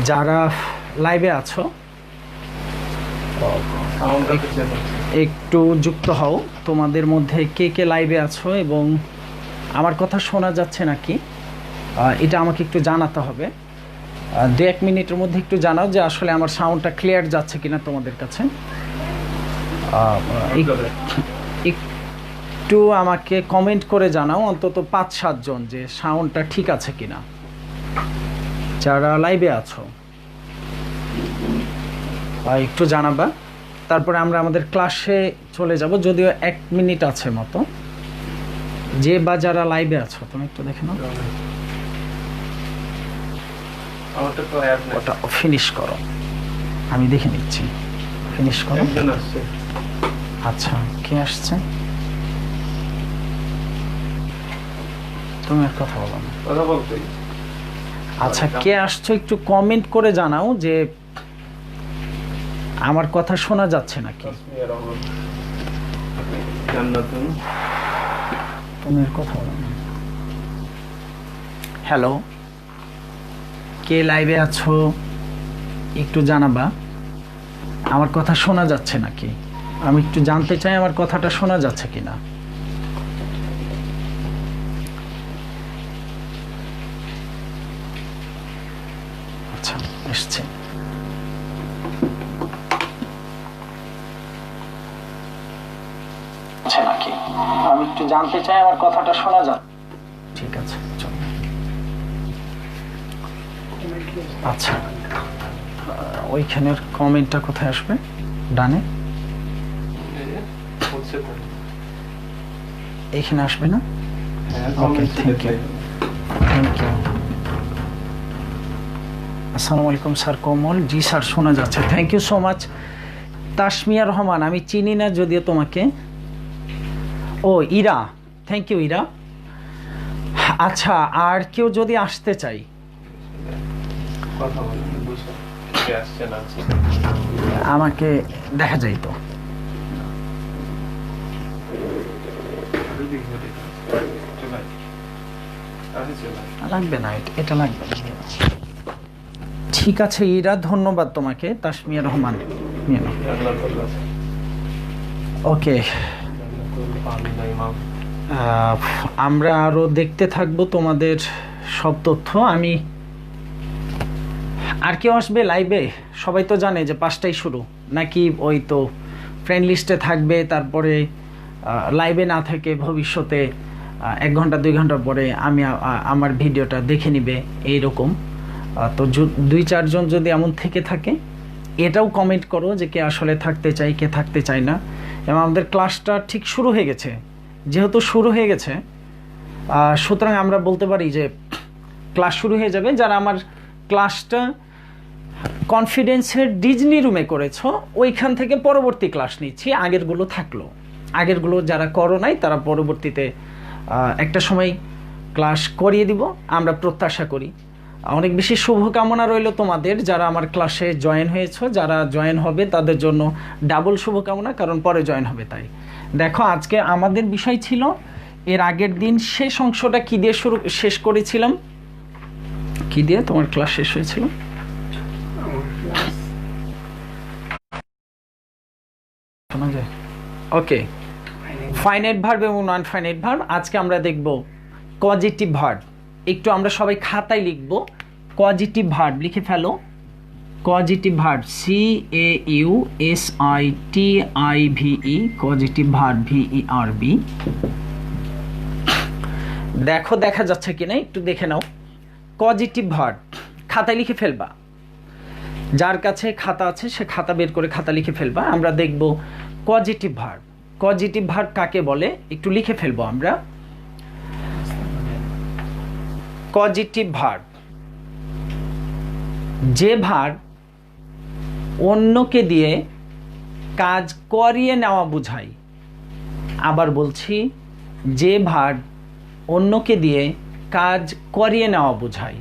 যারা লাইভে আছো একটু যুক্ত হও, তোমাদের মধ্যে কে কে লাইভে আছো এবং আমার কথা শোনা যাচ্ছে নাকি এটা আমাকে একটু জানাতে হবে। 2-1 মিনিটের মধ্যে একটু জানাও যে আসলে আমার সাউন্ডটা ক্লিয়ার যাচ্ছে কিনা তোমাদের কাছে। একটু আমাকে কমেন্ট করে জানাও অন্তত 5-7 জন যে সাউন্ডটা ঠিক আছে কিনা যারা লাইভে আছো, একটু জানাবা। তারপরে আমরা আমাদের ক্লাসে চলে যাব, যদিও 1 মিনিট আছে মতো। যে বা যারা লাইভে আছো তুমি একটু দেখে নাও, ওটা ফিনিশ করো, আমি দেখে নিচ্ছি। ফিনিশ করো। আচ্ছা, কে আসছে? তুমি আর কথা বলো না। আচ্ছা, কে আসছো একটু কমেন্ট করে জানাও যে আমার কথা শোনা যাচ্ছে নাকি। তুমি আর কথা বলো না। হ্যালো, কে লাইভে আছো একটু জানাবা আমার কথা শোনা যাচ্ছে নাকি। আমি একটু জানতে চাই আমার কথাটা শোনা যাচ্ছে কিনা। আচ্ছা, এসছে। নাকি আমি একটু জানতে চাই আমার কথাটা শোনা যাচ্ছে। ঠিক আছে, চলো। আচ্ছা, ওইখানের কমেন্টটা কোথায় আসবে? ডানে এখানে আসবে না? Okay, thank you. আসসালামু আলাইকুম স্যার কোমল। জি স্যার, শোনা যাচ্ছে। Thank you so much. Tasmia Rahman, আমি চিনি না যদিও তোমাকে। ও ইরা, থ্যাংক ইউ ইরা। আচ্ছা, আর কেউ যদি আসতে চাই আমাকে দেখা যায় তো। লাগবে না, এটা লাগবে না। ঠিক আছে ইরা, ধন্যবাদ তোমাকে। তাসমিয়া রহমান, ওকে। আমরা আরো দেখতে থাকবো তোমাদের সব তথ্য। আমি আর কেউ আসবে লাইভে? সবাই তো জানে যে 5টায় শুরু, নাকি ওই তো ফ্রেন্ড লিস্টে থাকবে, তারপরে লাইভে না থেকে ভবিষ্যতে 1 ঘন্টা 2 ঘন্টা পরে আমি আমার ভিডিওটা দেখে নিবে এইরকম। তো 2-4 জন যদি এমন থেকে থাকে এটাও কমেন্ট করো যে কে আসলে থাকতে চাই, কে থাকতে চায় না। এবং আমাদের ক্লাসটা ঠিক শুরু হয়ে গেছে, যেহেতু শুরু হয়ে গেছে সুতরাং আমরা বলতে পারি যে ক্লাস শুরু হয়ে যাবে। যারা আমার ক্লাসটা কনফিডেন্সের ডিজনি রুমে করেছো ওইখান থেকে পরবর্তী ক্লাস নিচ্ছি, আগেরগুলো থাকলো। আগেরগুলো যারা করো নাই তারা পরবর্তীতে একটা সময় ক্লাস করিয়ে দিব আমরা প্রত্যাশা করি। অনেক বেশি শুভকামনা রইল তোমাদের যারা আমার ক্লাসে জয়েন হয়েছো। যারা জয়েন হবে তাদের জন্য ডাবল শুভকামনা, কারণ পরে জয়েন হবে। তাই দেখো, আজকে আমাদের বিষয় ছিল, এর আগের দিন শেষ অংশটা কি দিয়ে শেষ করেছিলাম? কি দিয়ে তোমার ক্লাস শেষ হয়েছিল? ওকে, ফাইনাইট ভার্ব এবং নন ফাইনাইট ভার্ব। আজকে আমরা দেখব কজিটিভ ভার্ব। একটু আমরা সবাই খাতায় লিখব কজিটিভ ভার্ব, লিখে ফেলো। Causative verb, CAUSITIVE, causative verb, VERB। দেখো দেখা যাচ্ছে কিনা একটু দেখে নাও। কজিটিভ ভার্ব খাতায় লিখে ফেলবা, যার কাছে খাতা আছে সে খাতা বের করে খাতা লিখে ফেলবা। আমরা দেখব কজিটিভ ভার্ব। পজিটিভ ভার্ব কাকে বলে একটু লিখে ফেলবো আমরা। পজিটিভ ভার্ব যে ভার্ব অন্যকে দিয়ে কাজ করিয়ে নেওয়া বোঝায়। আবার বলছি, যে ভার্ব অন্যকে দিয়ে কাজ করিয়ে নেওয়া বোঝায়।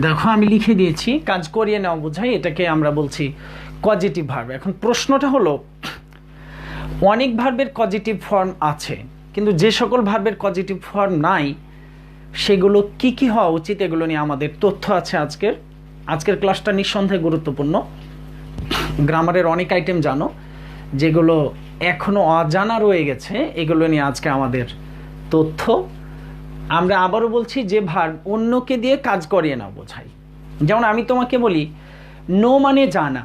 দেখো আমি লিখে দিয়েছি কাজ করিয়ে নেওয়া বোঝাই, এটাকে আমরা বলছি কজিটিভ ভার্ব। এখন প্রশ্নটা হলো অনেক ভার্বের কজিটিভ ফর্ম আছে, কিন্তু যে সকল ভার্বের কজিটিভ ফর্ম নাই সেগুলো কি কি হওয়া উচিত এগুলো নিয়ে আমাদের তথ্য আছে আজকের ক্লাসটা নিঃসন্দেহে গুরুত্বপূর্ণ। গ্রামারের অনেক আইটেম জানো যেগুলো এখনো অজানা রয়ে গেছে, এগুলো নিয়ে আজকে আমাদের তথ্য। আমরা আবারও বলছি যে ভার্ব অন্যকে দিয়ে কাজ করিয়ে না বোঝাই। যেমন আমি তোমাকে বলি নো মানে জানা,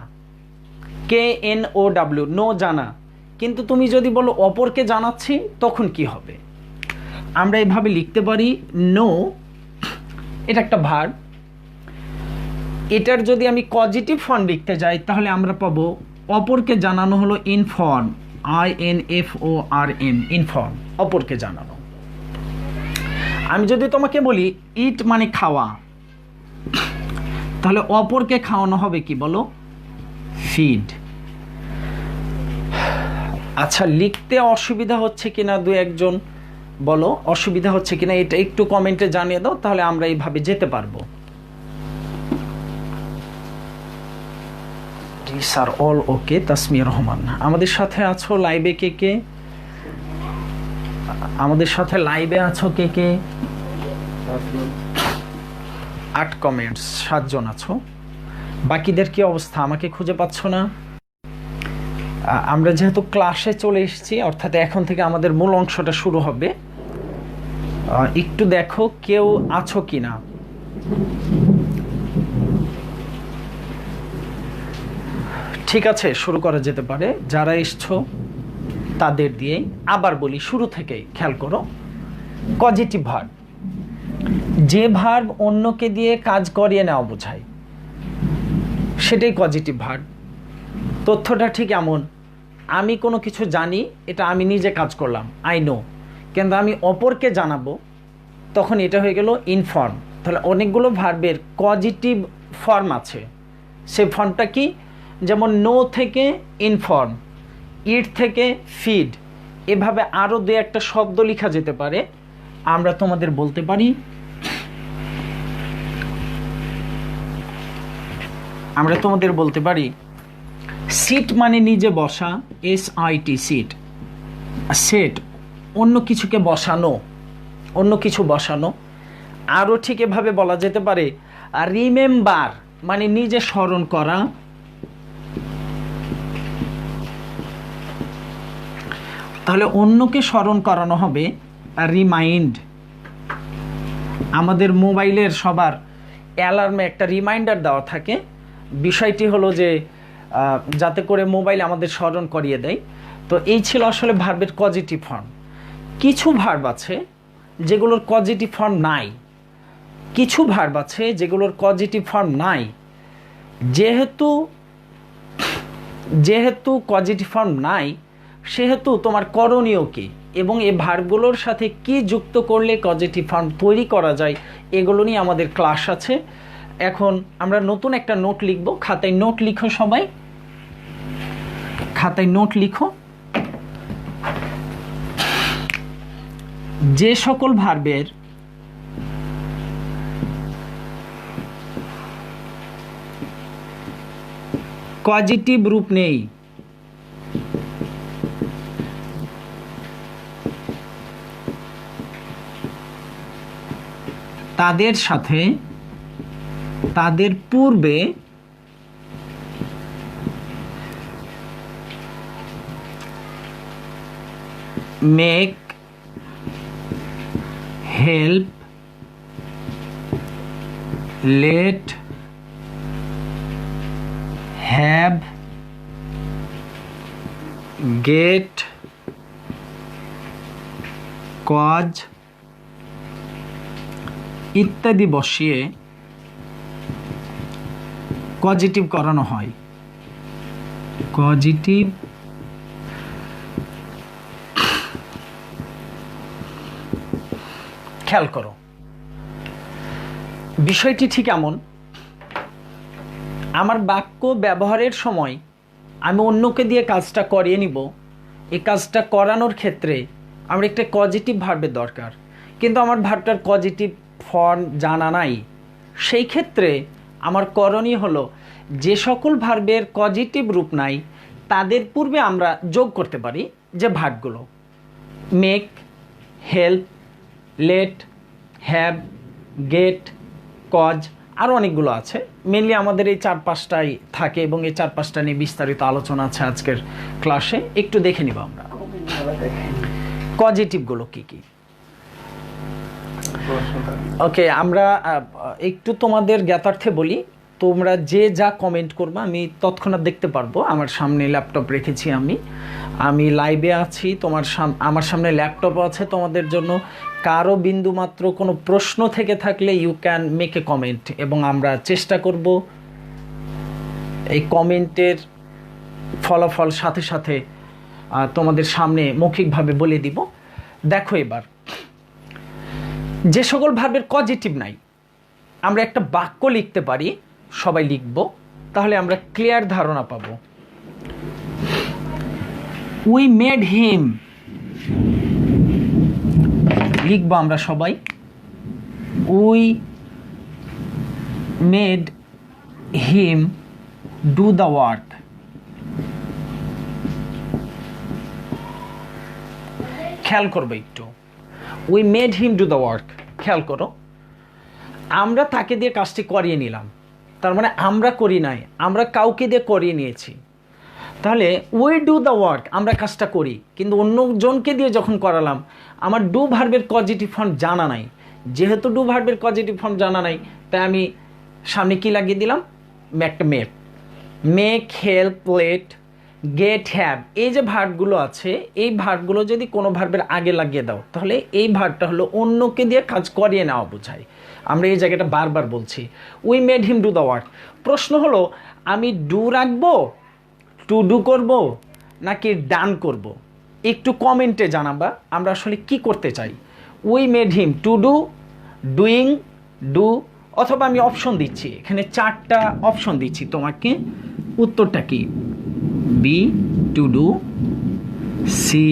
KNOW, নো জানা, কিন্তু তুমি যদি বলো অপরকে জানাচ্ছি তখন কি হবে? আমরা এভাবে লিখতে পারি নো, এটা একটা ভার্ব, এটার যদি আমি পজিটিভ ফর্ম লিখতে যাই তাহলে আমরা পাবো অপরকে জানানো হলো ইনফর্ম, INFORM, ইনফর্ম, অপরকে জানানো। আমি যদি তোমাকে বলি ইট মানে খাওয়া, তাহলে অপরকে খাওয়ানো হবে কি বলো? ফিড। আচ্ছা, লিখতে অসুবিধা হচ্ছে কিনা দু একজন বলো, অসুবিধা হচ্ছে কিনা এটা একটু কমেন্টে জানিয়ে দাও, তাহলে আমরা এইভাবে যেতে পারবো। স্যার অল ওকে। তাসমিয়া রহমান, আমাদের সাথে আছো লাইভে কে কে? আমাদের সাথে লাইভে আছো কে কে? 8 কমেন্টস, 7 জন আছো। বাকিদের কি অবস্থা? আমাকে খুঁজে পাচ্ছ না? আমরা যেহেতু ক্লাসে চলে এসেছি, অর্থাৎ এখন থেকে আমাদের মূল অংশটা শুরু হবে। একটু দেখো কেউ আছো কিনা। ঠিক আছে, শুরু করা যেতে পারে। যারা এসছো তাদের দিয়ে আবার বলি শুরু থেকেই, খেয়াল করো। পজিটিভ ভার্ব, যে ভার্ব অন্যকে দিয়ে কাজ করিয়ে নেওয়া বোঝায় সেটাই পজিটিভ ভার্ব। তথ্যটা ঠিক এমন, আমি কোনো কিছু জানি, এটা আমি নিজে কাজ করলাম, আই নো, কিন্তু আমি অপরকে জানাবো তখন এটা হয়ে গেল ইনফর্ম। তাহলে অনেকগুলো ভার্বের পজিটিভ ফর্ম আছে, সেই ফর্মটা কি? যেমন নো থেকে ইনফর্ম, ইট থেকে ফিড, এভাবে আরও দু একটা শব্দ লেখা যেতে পারে। আমরা তোমাদের বলতে পারি, সিট মানে নিজে বসা, SIT, সিট। সেট অন্য কিছুকে বসানো, অন্য কিছু বসানো। আরও ঠিক এভাবে বলা যেতে পারে রিমেম্বার মানে নিজে স্মরণ করা। তাহলে অন্যকে স্মরণ করানো হবে রিমাইন্ড। আমাদের মোবাইলের সবার অ্যালার্মে একটা রিমাইন্ডার দেওয়া থাকে, বিষয়টি হলো যে যাতে করে মোবাইল আমাদের স্মরণ করিয়ে দেয়। তো এই ছিল আসলে ভার্বের পজিটিভ ফর্ম। কিছু ভার্ব আছে যেগুলোর পজিটিভ ফর্ম নাই, কিছু ভার্ব আছে যেগুলোর পজিটিভ ফর্ম নাই। যেহেতু পজিটিভ ফর্ম নাই, সেহেতু তোমার করণীয় কি এবং এই ভার্বগুলোর সাথে কি যুক্ত করলে পজিটিভ ফর্ম তৈরি করা যায় এগুলো নিয়ে আমাদের ক্লাস আছে। এখন আমরা নতুন একটা নোট লিখব। খাতায় নোট লিখো, সবাই খাতায় নোট লিখো। যে সকল ভার্বের পজিটিভ রূপ নেই তাদের সাথে তাদের পূর্বে make, help, let, have, get, cause ইত্যাদি বসিয়ে পজিটিভ করানো হয়। পজিটিভ খেয়াল করো, বিষয়টি ঠিক এমন, আমার বাক্য ব্যবহারের সময় আমি অন্যকে দিয়ে কাজটা করিয়ে নিব। এই কাজটা করানোর ক্ষেত্রে আমার একটা পজিটিভ ভার্বের দরকার, কিন্তু আমার ভার্বটার পজিটিভ ফর্ম জানা নাই। সেই ক্ষেত্রে আমার করণীয় হলো যে সকল ভার্বের পজিটিভ রূপ নাই তাদের পূর্বে আমরা যোগ করতে পারি যে ভার্বগুলো make, help, let, have, get, cause, আরও অনেকগুলো আছে। মেনলি আমাদের এই 4-5টাই থাকে এবং এই 4-5টা নিয়ে বিস্তারিত আলোচনা আছে আজকের ক্লাসে। একটু দেখে নিব আমরা পজিটিভগুলো কী কী। ওকে, আমরা একটু তোমাদের জ্ঞাতার্থে বলি, তোমরা যে যা কমেন্ট করবে আমি তৎক্ষণাৎ দেখতে পারবো। আমার সামনে ল্যাপটপ রেখেছি, আমি লাইভে আছি, আমার সামনে ল্যাপটপও আছে তোমাদের জন্য। কারো বিন্দুমাত্র কোনো প্রশ্ন থেকে থাকলে you can make a comment এবং আমরা চেষ্টা করব এই কমেন্টের ফলাফল সাথে সাথে তোমাদের সামনে মৌখিকভাবে বলে দিব। দেখো এবার যে সকল ভার্বের পজিটিভ নাই আমরা একটা বাক্য লিখতে পারি, সবাই লিখব, তাহলে আমরা ক্লিয়ার ধারণা পাবো। উই মেড হিম, লিখবো আমরা সবাই, we made him do the work. খেয়াল করবো একটু, we made him do the work, খেয়াল করো, আমরা তাকে দিয়ে কাজটি করিয়ে নিলাম, তার মানে আমরা করি নাই, আমরা কাউকে দিয়ে করিয়ে নিয়েছি। তাহলে উই ডু দ্য ওয়ার্ক, আমরা কাজটা করি, কিন্তু অন্যজনকে দিয়ে যখন করালাম, আমার ডু ভার্বের পজিটিভ ফর্ম জানা নাই। যেহেতু ডু ভার্বের পজিটিভ ফর্ম জানা নাই, তাই আমি সামনে কি লাগিয়ে দিলাম, একটা make, make, help, let, get, have. এই যে ভার্বগুলো আছে, এই ভার্বগুলো যদি কোনো ভার্বের আগে লাগিয়ে দাও, তাহলে এই ভার্বটা হলো অন্যকে দিয়ে কাজ করিয়ে নেওয়া বোঝায়। আমরা এই জায়গাটা বারবার বলছি, we made him do the work. প্রশ্ন হলো আমি ডু রাখবো, টু ডু করব, নাকি ডান করব? একটু কমেন্টে জানাবা আমরা আসলে কি করতে চাই। We made him to do, doing, do, অথবা আমি অপশন দিচ্ছি, এখানে 4টা অপশন দিচ্ছি তোমাকে, উত্তরটা কি? B to do, C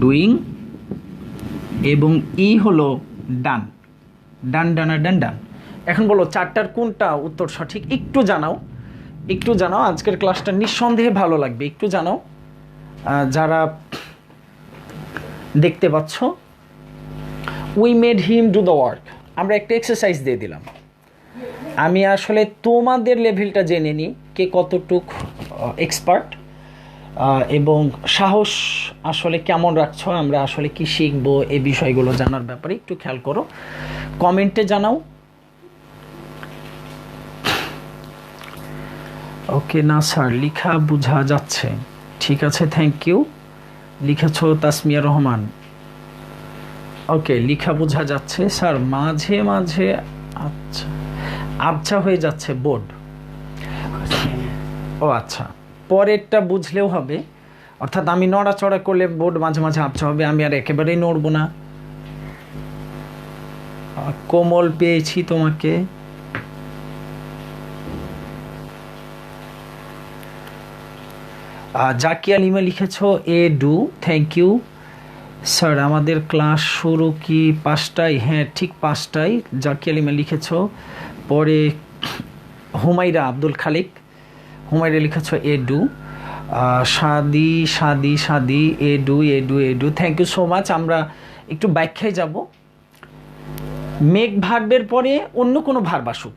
doing, এবং ই হলো ডান। ডান, ডানা, ডান, ডান। এখন বলো 4টার কোনটা উত্তর সঠিক? একটু জানাও, একটু জানাও, আজকের ক্লাসটা নিঃসন্দেহে ভালো লাগবে। একটু জানাও যারা দেখতে পাচ্ছ। We made him do the work, আমরা একটা এক্সারসাইজ দিয়ে দিলাম। আমি আসলে তোমাদের লেভেলটা জেনে নিই, কে কতটুক এক্সপার্ট এবং সাহস আসলে কেমন রাখছো, আমরা আসলে কি শিখবো, এই বিষয়গুলো জানার ব্যাপারে একটু খেয়াল করো, কমেন্টে জানাও। ওকে, না স্যার লেখা বোঝা যাচ্ছে, ঠিক আছে, থ্যাংক ইউ। লিখেছো তাসমিয়া রহমান, ওকে, লেখা বোঝা যাচ্ছে স্যার, মাঝে মাঝে আচ্ছা আবছা হয়ে যাচ্ছে বোর্ড। ও আচ্ছা, পরেরটা বুঝলেও হবে, অর্থাৎ আমি নড়াচড়া করলে বোর্ড মাঝে মাঝে আবছা হবে, আমি আর একেবারেই নড়ব না। কোমল পেয়েছি তোমাকে, জাকিয়া লিমা লিখেছো এ ডু, থ্যাংক ইউ স্যার। আমাদের ক্লাস শুরু কি 5টায়? হ্যাঁ ঠিক 5টায়, জাকিয়া লিমা লিখেছো। পরে হুমাইরা আব্দুল খালিক, হুমাইরা লিখেছো এ ডু। সাদি সাদি সাদি, এ ডু, এ ডু, এ ডু, থ্যাংক ইউ সো মাচ। আমরা একটু ব্যাখ্যায় যাব। মেক ভার্বের পরে অন্য কোনো ভার্ব আসুক।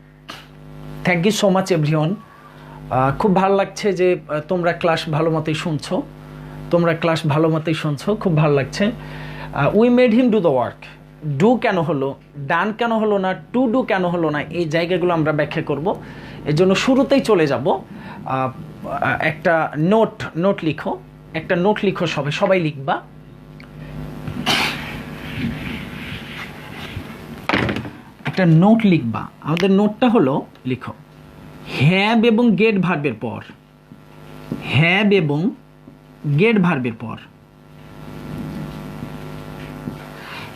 Thank you so much everyone. খুব ভালো লাগছে যে তোমরা ক্লাস ভালো মতোই শুনছো, খুব ভালো লাগছে। We made him do the work, do কেন হলো, ডান কেন হলো না, টু ডু কেন হলো না, এই জায়গাগুলো আমরা ব্যাখ্যা করব। এর জন্য শুরুতেই চলে যাব, একটা নোট লিখো, একটা নোট লিখো, সবাই লিখবা। একটা নোট লিখবা, আমাদের নোটটা হলো, লিখো হ্যাভ এবং গেট ভার্বের পর, হ্যাভ এবং গেট ভার্বের পর,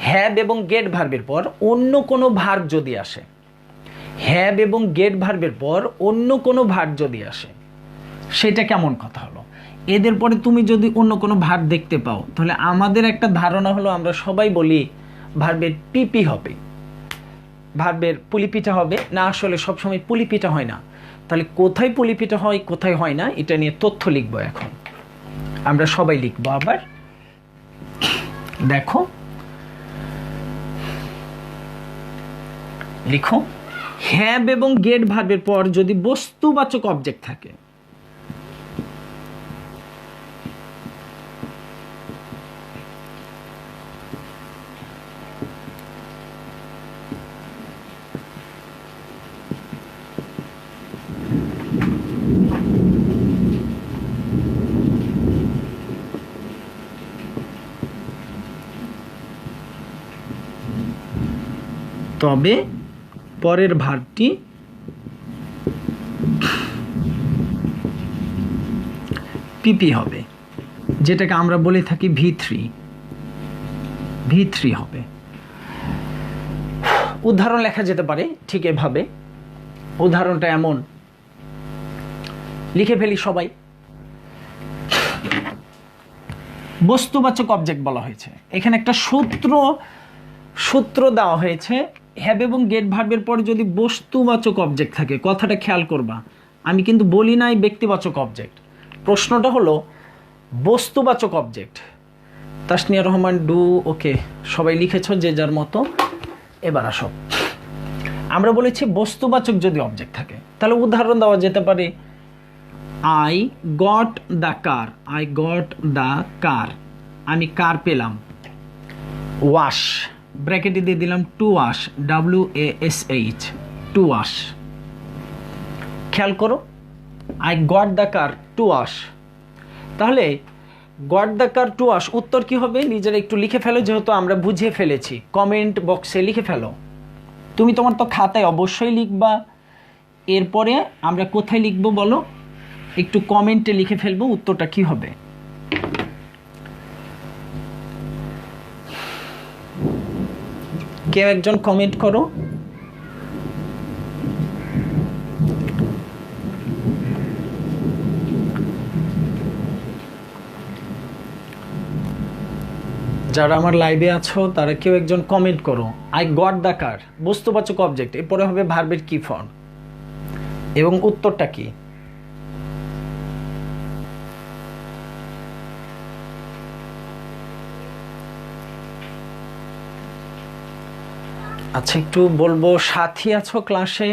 হ্যাভ এবং গেট ভার্বের পর অন্য কোনো ভার্ব যদি আসে, হ্যাভ এবং গেট ভার্বের পর অন্য কোনো ভার্ব যদি আসে, সেটা কেমন কথা হলো? এদের পরে তুমি যদি অন্য কোনো ভার্ব দেখতে পাও, তাহলে আমাদের একটা ধারণা হলো, আমরা সবাই বলি ভার্বের পিপি হবে। ভার্বের পুলিপিটা হবে না, আসলে সবসময় পুলিপিটা হয় না। তাহলে কোথায় পুলিপিটা হয় কোথায় হয় না এটা নিয়ে তথ্য লিখবো। এখন আমরা সবাই লিখবো। আবার দেখো, লিখো হ্যাভ এবং গেট ভার্বের পর যদি বস্তুবাচক অবজেক্ট থাকে, তবে পরের ভার্বটি পিপি হবে, যেটাকে আমরা বলে থাকি V3 হবে। উদাহরণ লেখা যেতে পারে ঠিক এভাবে। উদাহরণটা এমন, লিখে ফেলি সবাই। বস্তুবাচক অবজেক্ট বলা হয়েছে, এখানে একটা সূত্র দেওয়া হয়েছে। হ্যাভ এবং গেট ভার্বের পরে যদি বস্তুবাচক অবজেক্ট থাকে, কথাটা খেয়াল করবা, আমি কিন্তু বলি নাই ব্যক্তিবাচক অবজেক্ট। প্রশ্নটা হলো বস্তুবাচক অবজেক্ট। তাসনিয়া রহমান ডু, ওকে, সবাই লিখেছ যে যার মতো। এবার আসো, আমরা বলেছি বস্তুবাচক যদি অবজেক্ট থাকে, তাহলে উদাহরণ দেওয়া যেতে পারে আই গট দ্য কার, আমি কার পেলাম। ওয়াশ, ব্র্যাকেটে দিয়ে দিলাম to wash, WASH, to wash. খেয়াল করো, I got the car to wash. তাহলে got the car to wash, উত্তর কি হবে নিজেরা একটু লিখে ফেলো, যেহেতু আমরা বুঝিয়ে ফেলেছি। কমেন্ট বক্সে লিখে ফেলো। তুমি তোমার তো খাতায় অবশ্যই লিখবা। এরপরে আমরা কোথায় লিখবো বলো, একটু কমেন্টে লিখে ফেলবো উত্তরটা কি হবে। কেউ একজন কমেন্ট করো। যারা আমার লাইভে আছো তারা কেউ একজন কমেন্ট করো। আই গট দ্য কার বস্তুবাচক অবজেক্ট, এরপরে হবে ভার্বের কি ফর্ম এবং উত্তরটা কি। আচ্ছা, একটু বলবো, সাথী আছো ক্লাসে?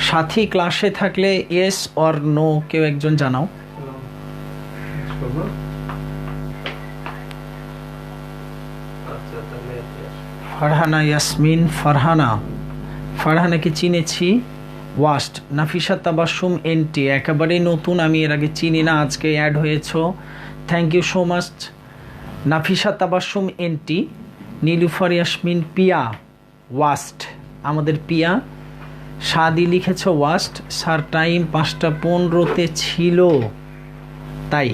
সাথী ক্লাসে থাকলে ইয়েস অর নো কেউ একজন জানাও। ফারহানা ইয়াসমিন, ফারহানাকে চিনেছি। ওয়াস্ট, নাফিসা তাবাসসুম এনটি, একেবারেই নতুন, আমি এর আগে চিনি না, আজকে অ্যাড হয়েছো, thank you so much. Nafisa Tabassum NT. Nilufar Yasmin Piya, ওয়াস্ট, আমাদের পিয়া। সাদি লিখেছ ওয়াস্ট, স্যার টাইম 5:15 ছিল তাই।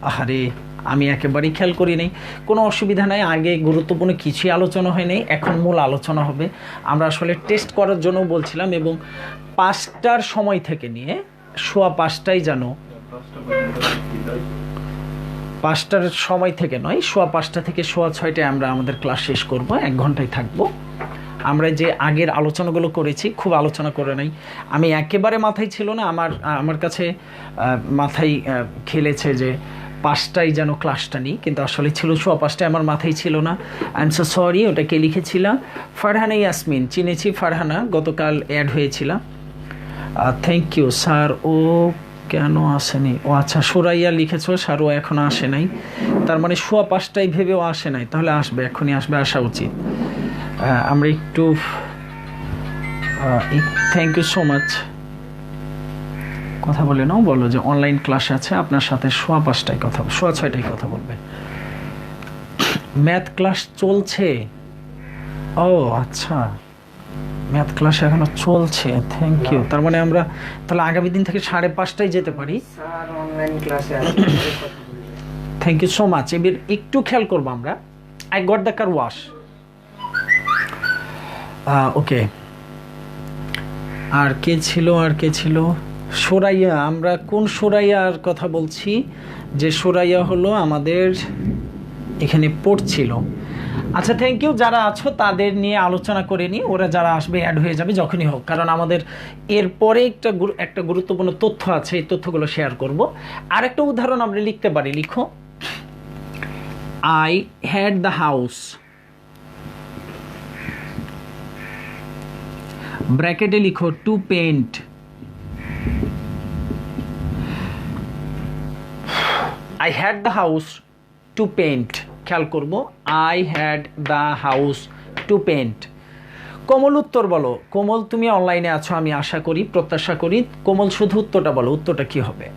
আরে আমি একেবারেই খেয়াল করি নাই, কোনো অসুবিধা নাই। আগে গুরুত্বপূর্ণ কিছুই আলোচনা হয় নাই, এখন মূল আলোচনা হবে। আমরা আসলে টেস্ট করার জন্য বলছিলাম, এবং 5টার সময় থেকে নিয়ে 5:15 যেন, 5টার সময় থেকে নয়, 5:15 থেকে 6:30 আমরা আমাদের ক্লাস শেষ করব, 1 ঘন্টায় থাকবো। আমরা যে আগের আলোচনাগুলো করেছি, খুব আলোচনা করে নাই, আমি একেবারে মাথায় ছিল না, আমার কাছে মাথায় খেলেছে যে 5টায় যেন ক্লাসটা নিই, কিন্তু আসলে ছিল 5:15, আমার মাথায় ছিল না। I am so sorry. ওটা কে লিখেছিলাম? ফারহানা ইয়াসমিন, চিনেছি ফারহানা, গতকাল অ্যাড হয়েছিল। Thank you sir. ও কেন আসেনি? ও আচ্ছা, সুরাইয়া লিখেছ, স্যার ও এখনো আসে নাই, তার মানে 5:15 ভেবেও আসে নাই, তাহলে আসবে, এখনই আসবে, আসা উচিত। আমরা একটু থ্যাংক ইউ সো মাচ। কথা বলে নাও, বলো যে অনলাইন ক্লাস আছে আপনার সাথে 5:15 কথা, 6:30 কথা বলবে। ম্যাথ ক্লাস চলছে? ও আচ্ছা, ম্যাথ ক্লাস এখনো চলছে, থ্যাংক ইউ। তার মানে আমরা তাহলে আগামী দিন থেকে 5:30 যেতে পারি। Thank you so much. এবার একটু খেয়াল করবো আমরা, I got the car wash, okay. আর কে ছিল? সুরাইয়া। আমরা কোন সুরাইয়ার কথা বলছি? যে সুরাইয়া হলো আমাদের এখানে পড়ছিল। আচ্ছা, থ্যাংক ইউ। যারা আছো তাদের নিয়ে আলোচনা করে নিই, ওরা যারা আসবে অ্যাড হয়ে যাবে যখনই হোক, কারণ আমাদের এরপরে একটা গুরুত্বপূর্ণ তথ্য আছে, এই তথ্যগুলো শেয়ার করব। আর একটা উদাহরণ আমরা লিখতে পারি, লিখো আই হ্যাড দ্য হাউস, ব্র্যাকেটে লিখো to paint. I had the house to paint, খেয়াল করবো, I had the house to paint. Komal উত্তর বলো। কোমল, তুমি অনলাইনে আছো আমি আশা করি, প্রত্যাশা করি। কোমল শুধু উত্তরটা বলো, উত্তরটা কি হবে?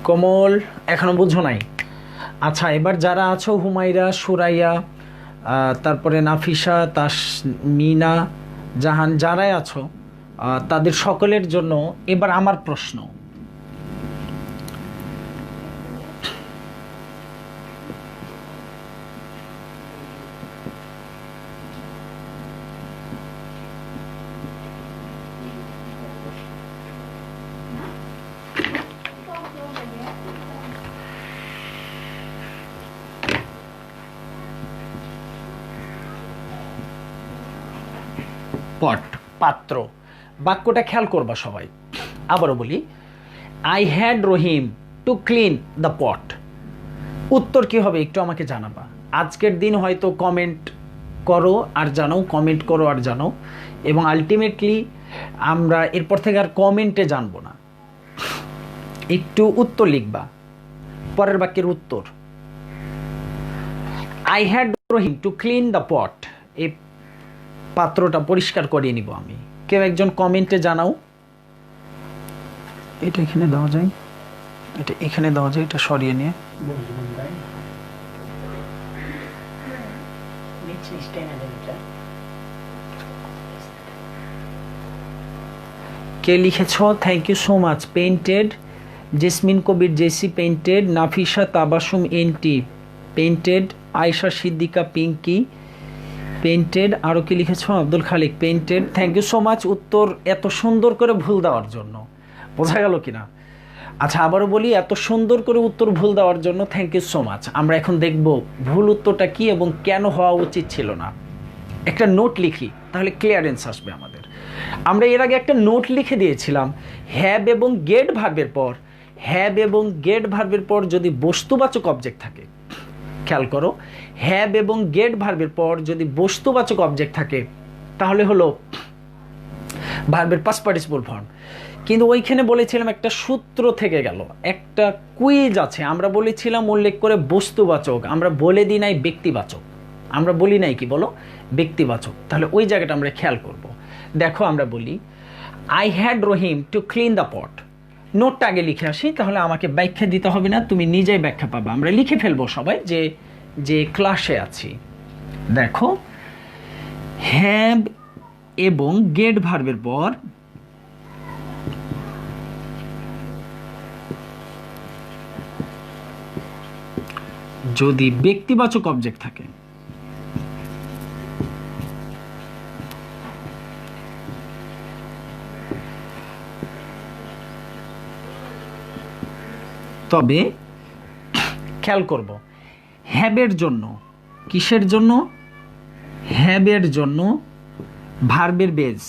কোমল এখনো বুঝো নাই? আচ্ছা, এবার যারা আছো, হুমাইরা, সুরাইয়া, তারপরে নাফিসা, তাসমিনা, জাহান, যারাই আছো তাদের সকলের জন্য এবার আমার প্রশ্ন। পট, পাত্র, বাক্যটা খেয়াল করবা সবাই। আবারও বলি, I had Rahim to clean the পট। উত্তর কি হবে একটু আমাকে জানাবা। আজকের দিন হয়তো কমেন্ট করো আর জানাও, কমেন্ট করো আর জানাও, এবং আলটিমেটলি আমরা এরপর থেকে আর কমেন্টে জানবো না, একটু উত্তর লিখবা। পরের বাক্যের উত্তর, I had Rahim to clean the পট, এই পাত্রটা পরিষ্কার করিয়ে নিব আমি। কেউ একজন কমেন্টে জানাও। এটা এখানে দেওয়া যায়, এটা এখানে দেওয়া যায়, এটা সরিয়ে নিয়ে। কে লিখেছ? Thank you so much. Painted, Jesmin Kabir Jessy painted, Nafisa Tabassum NT painted, Ayesha Siddika Pinky painted, আরও কি লিখেছ? Abdul Khalik painted. Thank you so much উত্তর এত সুন্দর করে ভুল দেওয়ার জন্য। বোঝা গেল কিনা? আচ্ছা, আবারও বলি, এত সুন্দর করে উত্তর ভুল দেওয়ার জন্য থ্যাংক ইউ সো মাচ। আমরা এখন দেখব ভুল উত্তরটা কি এবং কেন হওয়া উচিত ছিল না। একটা নোট লিখি, তাহলে ক্লিয়ারেন্স আসবে আমাদের। আমরা এর আগে একটা নোট লিখে দিয়েছিলাম, হ্যাভ এবং গেট ভার্বের পর, হ্যাভ এবং গেট ভার্বের পর যদি বস্তুবাচক অবজেক্ট থাকে, খেয়াল করো, হ্যাভ এবং গেট ভার্বের পর যদি বস্তুবাচক অবজেক্ট থাকে তাহলে হলো ভার্বের পাস্ট পার্টিসিপল ফর্ম। কিন্তু ওইখানে বলেছিলাম একটা সূত্র থেকে গেল, একটা কুইজ আছে। আমরা বলেছিলাম উল্লেখ করে বস্তুবাচক, আমরা বলে দিই নাই ব্যক্তিবাচক। আমরা বলি নাই কি বলো? ব্যক্তিবাচক। তাহলে ওই জায়গাটা আমরা খেয়াল করব। দেখো, আমরা বলি I had Rahim to clean the পট। নোটটা আগে লিখে আসি, তাহলে আমাকে ব্যাখ্যা দিতে হবে না, তুমি নিজেই ব্যাখ্যা পাবা। আমরা লিখে ফেলবো সবাই যে যে ক্লাসে আছি। দেখো, হ্যাভ এবং গেট ভার্বের পর যদি ব্যক্তিবাচক অবজেক্ট থাকে, তবে খেয়াল করব হ্যাবের জন্য, কিসের জন্য? হ্যাবের জন্য ভার্বের বেজ,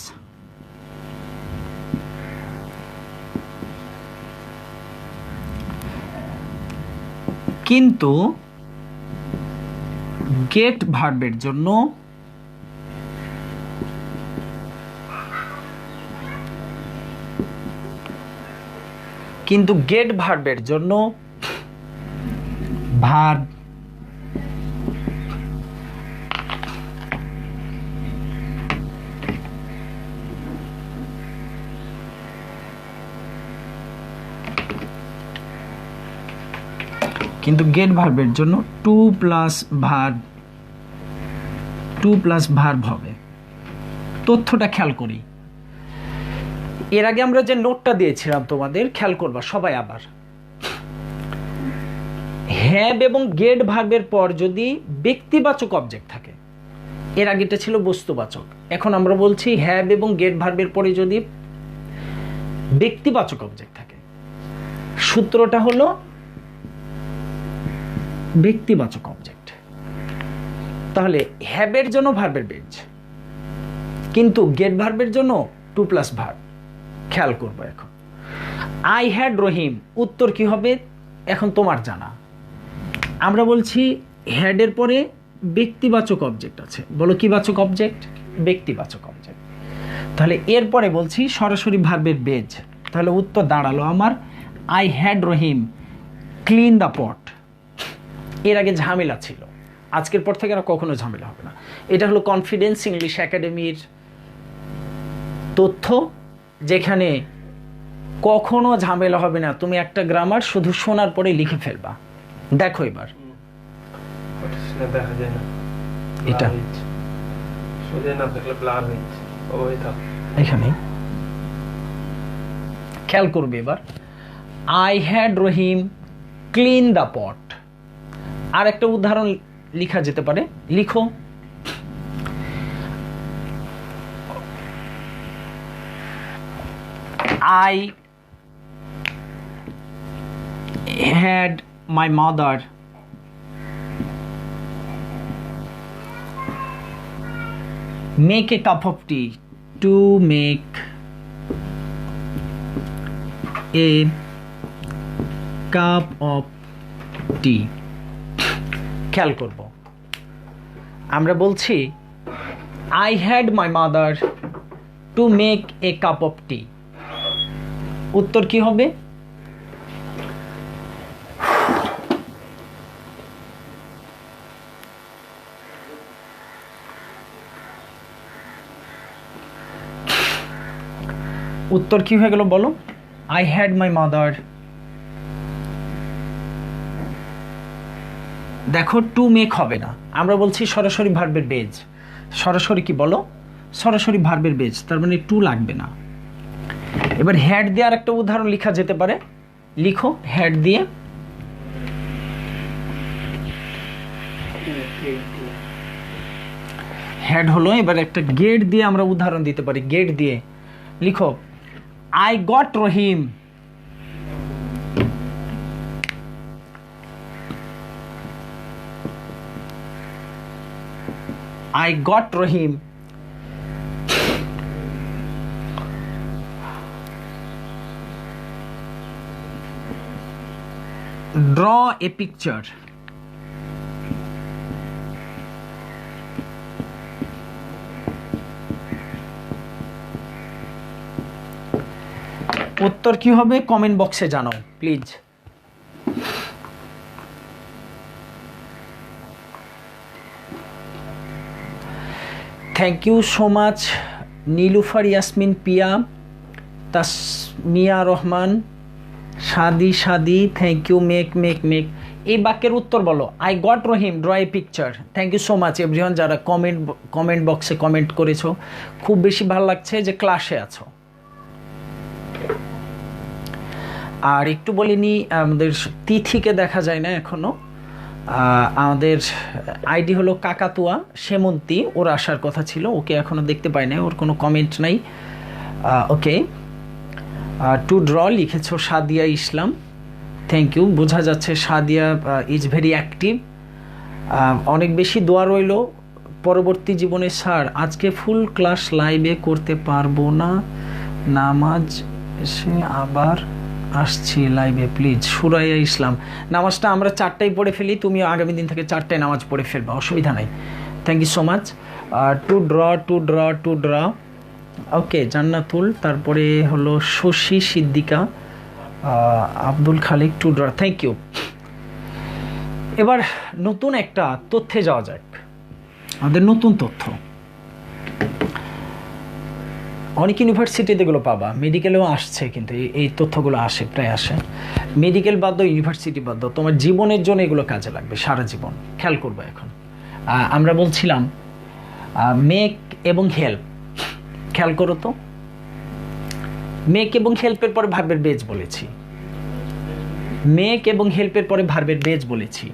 কিন্তু গেট ভার্বের জন্য ভার্ব কিন্তু গেট ভার্বের জন্য টু প্লাস ভার্ব হবে। তথ্যটা খেয়াল করি, এর আগে আমরা যে নোটটা দিয়েছিলাম তোমাদের, খেয়াল করবা সবাই আবার, হ্যাভ এবং গেট ভার্বের পর যদি ব্যক্তিবাচক অবজেক্ট থাকে, এর আগেটা ছিল বস্তুবাচক, এখন আমরা বলছি হ্যাভ এবং গেট ভার্বের পরে যদি ব্যক্তিবাচক অবজেক্ট থাকে, সূত্রটা হলো ব্যক্তিবাচক অবজেক্ট। তাহলে হ্যাভের জন্য ভার্বের বেজ, কিন্তু গেট ভার্বের জন্য টু প্লাস ভার্ব। খেয়াল করবো এখন, আই হ্যাড রহিম, উত্তর কি হবে এখন তোমার জানা। আমরা বলছি হ্যাডের পরে ব্যক্তিবাচক অবজেক্ট আছে, বলো কি বাচক অবজেক্ট? ব্যক্তিবাচক অবজেক্ট। তাহলে এরপরে বলছি সরাসরি ভার্বের বেজ, তাহলে উত্তর দাঁড়ালো আমার I had Rahim clean the পট। এর আগে ঝামেলা ছিল, আজকের পর থেকে আর কখনো ঝামেলা হবে না। এটা হলো কনফিডেন্স ইংলিশ একাডেমির তথ্য, যেখানে কখনো ঝামেলা হবে না। তুমি একটা গ্রামার শুধু শোনার পরে লিখে ফেলবা। দেখো এবার দেখা যায় না, এটা এখানে খেয়াল করবে এবার, I had Rahim clean the pot. আর একটা উদাহরণ লিখা যেতে পারে, লিখো I had my mother make a cup of tea to make a cup of tea. খেয়াল করব, আমরা বলছি I had my mother to make a cup of tea. উত্তর কি হবে? উত্তর কি হয়ে গেল বলো? I had my mother। দেখো টু মেক হবে না, আমরা বলছি সরাসরি ভার্বের বেজ। সরাসরি কি বলো? সরাসরি ভার্বের বেজ, তার মানে টু লাগবে না। এবার হ্যাড দিয়ে আর একটা উদাহরণ লেখা যেতে পারে, লিখো হ্যাড দিয়ে। হ্যাড হলো, এবার একটা গেট দিয়ে আমরা উদাহরণ দিতে পারি। গেট দিয়ে লিখো I got Rahim I got Rahim draw a picture। উত্তর কি হবে কমেন্ট বক্সে জানাও please. Thank you so much Nilufar Yasmin Piya, Tasmia Rahman, Sadi thank you. Make এই বাক্যের উত্তর বলো। I got Rahim draw a picture. Thank you so much everyone যারা কমেন্ট বক্সে কমেন্ট করেছো। খুব বেশি ভালো লাগছে যে ক্লাসে আছো। আর একটু বলিনি, আমাদের তিথিকে দেখা যায় না এখনো। আমাদের আইডি হলো কাকাতুয়া সেমন্তী, ওর আসার কথা ছিল, ওকে এখনো দেখতে পাই না, ওর কোনো কমেন্ট নাই। ওকে, টু ড্র লিখেছো সাদিয়া ইসলাম, থ্যাংক ইউ। বোঝা যাচ্ছে সাদিয়া ইজ ভেরি অ্যাক্টিভ। অনেক বেশি দোয়া রইল পরবর্তী জীবনে। স্যার আজকে ফুল ক্লাস লাইভে করতে পারবো না, নামাজ এসে আবার আসছি লাইভে প্লিজ। সুরাইয়া ইসলাম, নামাজটা আমরা 4টায় পড়ে ফেলি, তুমি আগামী দিন থেকে 4টায় নামাজ পড়ে ফেলবা, অসুবিধা নাই। Thank you so much. To draw okay. Jannatul, তারপরে হলো Shashi Siddika, Abdul Khalik, to draw, thank you. এবার নতুন একটা তথ্যে যাওয়া যাক, আমাদের নতুন তথ্য। অনেক ইউনিভার্সিটিতে এগুলো পাবা, মেডিকেলেও আসছে, কিন্তু এই তথ্যগুলো আসে, প্রায় আসে। মেডিকেল বাদ দাও, ইউনিভার্সিটি বাদ দাও, তোমার জীবনের জন্য এগুলো কাজে লাগবে সারা জীবন। খেয়াল করবো এখন আমরা বলছিলাম মেক এবং হেল্প, খেয়াল করো তো। মেক এবং হেল্পের পরে ভার্বের বেজ বলেছি, মেক এবং হেল্পের পরে ভার্বের বেজ বলেছি,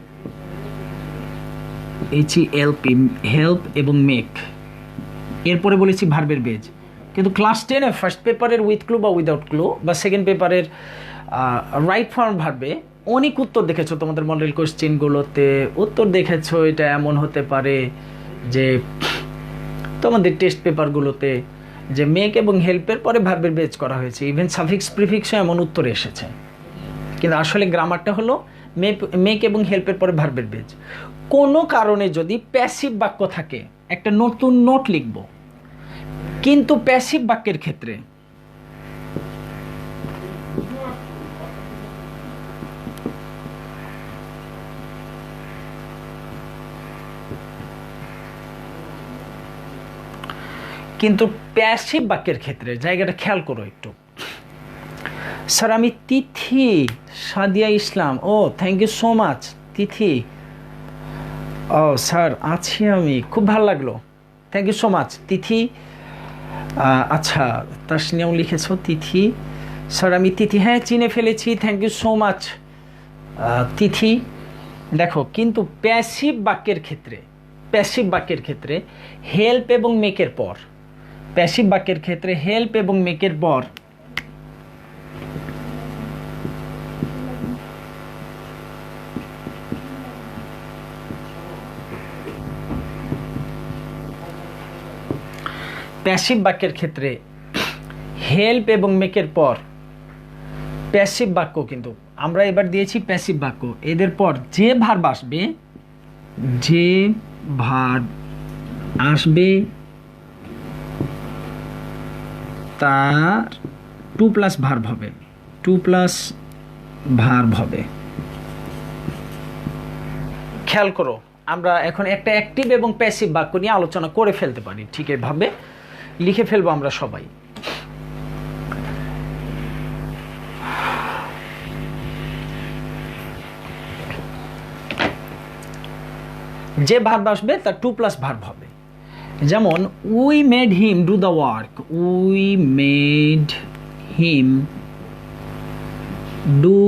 HELP, হেল্প এবং মেক, এরপরে বলেছি ভার্বের বেজ। কিন্তু ক্লাস 10-এ ফার্স্ট পেপারের উইথ ক্লু বা উইদাউট ক্লু বা সেকেন্ড পেপারের রাইট ফর্ম ভার্বে অনেক উত্তর দেখেছো, তোমাদের মডেল কোশ্চেনগুলোতে উত্তর দেখেছো এটা এমন হতে পারে যে তোমাদের টেস্ট পেপারগুলোতে যে মেক এবং হেল্পের পরে ভার্বের বেজ করা হয়েছে, ইভেন সাফিক্স প্রিফিক্সও এমন উত্তর এসেছে। কিন্তু আসলে গ্রামারটা হলো মেক এবং হেল্পের পরে ভার্বের বেজ। কোনো কারণে যদি প্যাসিভ বাক্য থাকে, একটা নতুন নোট লিখব, কিন্তু প্যাসিভ বাক্যের ক্ষেত্রে জায়গাটা খেয়াল করো একটু। স্যার আমি তিথি সাদিয়া ইসলাম, ও thank you so much Tithi, ও স্যার আছি আমি, খুব ভালো লাগলো, thank you so much Tithi. আচ্ছা তাসনিয়াও লিখেছো তিথি, স্যার আমি তিথি, হ্যাঁ চিনে ফেলেছি, থ্যাংক ইউ সো মাচ তিথি। দেখো কিন্তু প্যাসিভ বাক্যের ক্ষেত্রে হেল্প এবং মেকের পর, প্যাসিভ বাক্যের ক্ষেত্রে হেল্প এবং মেকের পর প্যাসিভ বাক্যের ক্ষেত্রে হেল্প এবং মেকের পর প্যাসিভ বাক্য, কিন্তু আমরা এবার দিয়েছি প্যাসিভ বাক্য, এদের পর যে ভার্ব আসবে তার টু প্লাস ভার্ব হবে। খেয়াল করো, আমরা এখন একটা অ্যাক্টিভ এবং প্যাসিভ বাক্য নিয়ে আলোচনা করে ফেলতে পারি, ঠিক এভাবে লিখে ফেলবো আমরা সবাই। যে ভার্ব আসবে তার টু প্লাস ভার্ব হবে। যেমন we made him do the work, we made him do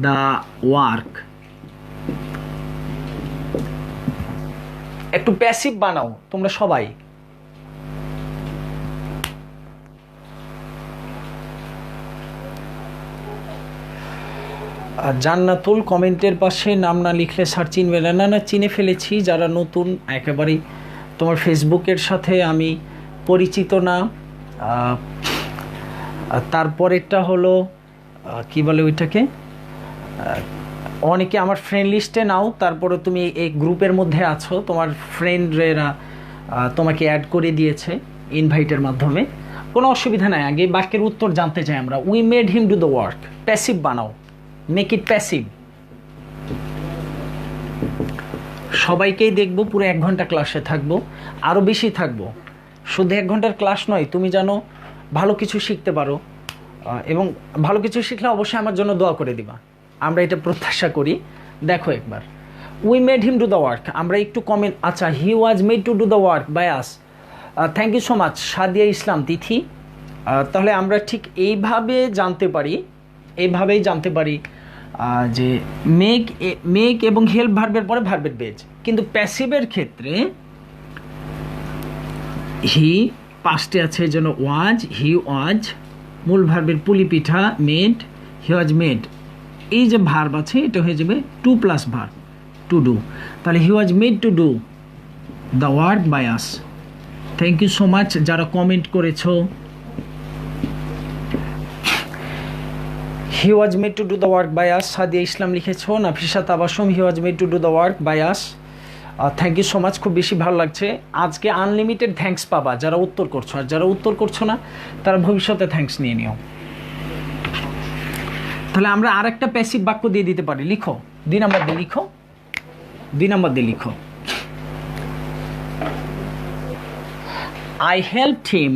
the work. একটু প্যাসিভ বানাও তোমরা সবাই। জান্নাতুল কমেন্টের পাশে নাম না লিখলে স্যার চিনবে না, না চিনে ফেলেছি, যারা নতুন একেবারেই তোমার ফেসবুকের সাথে আমি পরিচিত না। তারপরেরটা হলো কি বলে ওইটাকে, অনেকে আমার ফ্রেন্ড লিস্টে নাও, তারপরে তুমি এই গ্রুপের মধ্যে আছো, তোমার ফ্রেন্ডরা তোমাকে অ্যাড করে দিয়েছে ইনভাইটের মাধ্যমে, কোনো অসুবিধা নাই। আগে বাক্যের উত্তর জানতে চাই আমরা। We made him do the work, passive বানাও, মেক ইট প্যাসিভ। সবাইকেই দেখবো, পুরো 1 ঘন্টা ক্লাসে থাকবো, আরও বেশি থাকবো, শুধু 1 ঘন্টার ক্লাস নয়, তুমি জানো ভালো কিছু শিখতে পারো, এবং ভালো কিছু শিখলে অবশ্যই আমার জন্য দোয়া করে দিবা, আমরা এটা প্রত্যাশা করি। দেখো একবার, we made him do the work, আমরা একটু কমেন্ট, আচ্ছা he was made to do the work by us, thank you so much Sadia Islam Tithi. তাহলে আমরা ঠিক এইভাবেই জানতে পারি যে মেক এবং হেল্প ভার্বের পরে ভার্বের বেজ। কিন্তু প্যাসিভের ক্ষেত্রে হি পাস্টে আছে, এই জন্য ওয়াজ, হি ওয়াজ, মূল ভার্বের পুলি পিঠা, মেড, হি ওয়াজ মেড, এই যে ভার্ব আছে এটা হয়ে যাবে to plus verb, to do. তাহলে he was made to do the work by us. Thank you so much যারা কমেন্ট করেছো। He was made to do the work by us, Sadia Islam লিখেছো, Nafisa Tabassum, he was made to do the work by us. Thank you so much, খুব বেশি ভালো লাগছে। আজকে unlimited thanks পাবা যারা উত্তর করছো, আর যারা উত্তর করছো না তারা ভবিষ্যতে থ্যাঙ্কস নিয়ে নিও। তাহলে আমরা আরেকটা প্যাসিভ বাক্য দিয়ে দিতে পারি, লিখো 2 নাম্বার দিয়ে লিখো, I helped him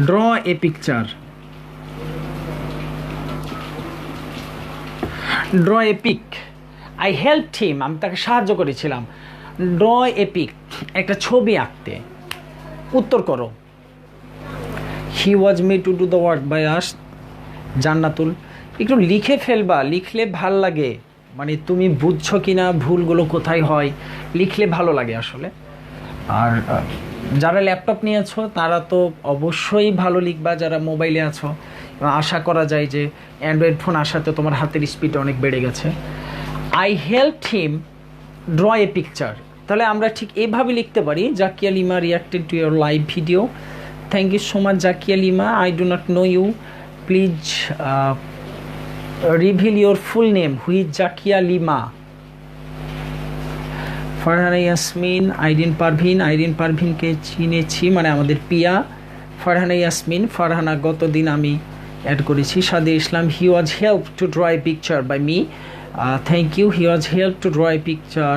draw a picture. Draw a pic. I helped হিম, আমি তাকে সাহায্য করেছিলাম। ড্র এ পিক, একটা ছবি আঁকতে। উত্তর করো। He was made to do the work by us. Jannatul, একটু লিখে ফেলবা, লিখলে ভাল লাগে, মানে তুমি বুঝছো কি না ভুলগুলো কোথায় হয়, লিখলে ভালো লাগে আসলে। আর যারা ল্যাপটপ নিয়েছো তারা তো অবশ্যই ভালো লিখবা, যারা মোবাইলে আছো। আশা করা যায় যে অ্যান্ড্রয়েড ফোন আসাতে তোমার হাতের স্পিড অনেক বেড়ে গেছে। I helped him draw a picture, তাহলে আমরা ঠিক এভাবে লিখতে পারি, Zakia Lima reacted to your live video. Thank you so much Zakia Lima, I do not know you, please reveal your full name, who's Zakia Lima. Farhana Yasmin, Irin Parvin, Irin পারভিনকে চিনেছি, মানে আমাদের পিয়া। ফারহানা ইয়াসমিন, ফারহানা গতদিন আমি অ্যাড করেছি। Sadia Islam, he was help to draw a picture by me. Thank you, he was help to draw a picture,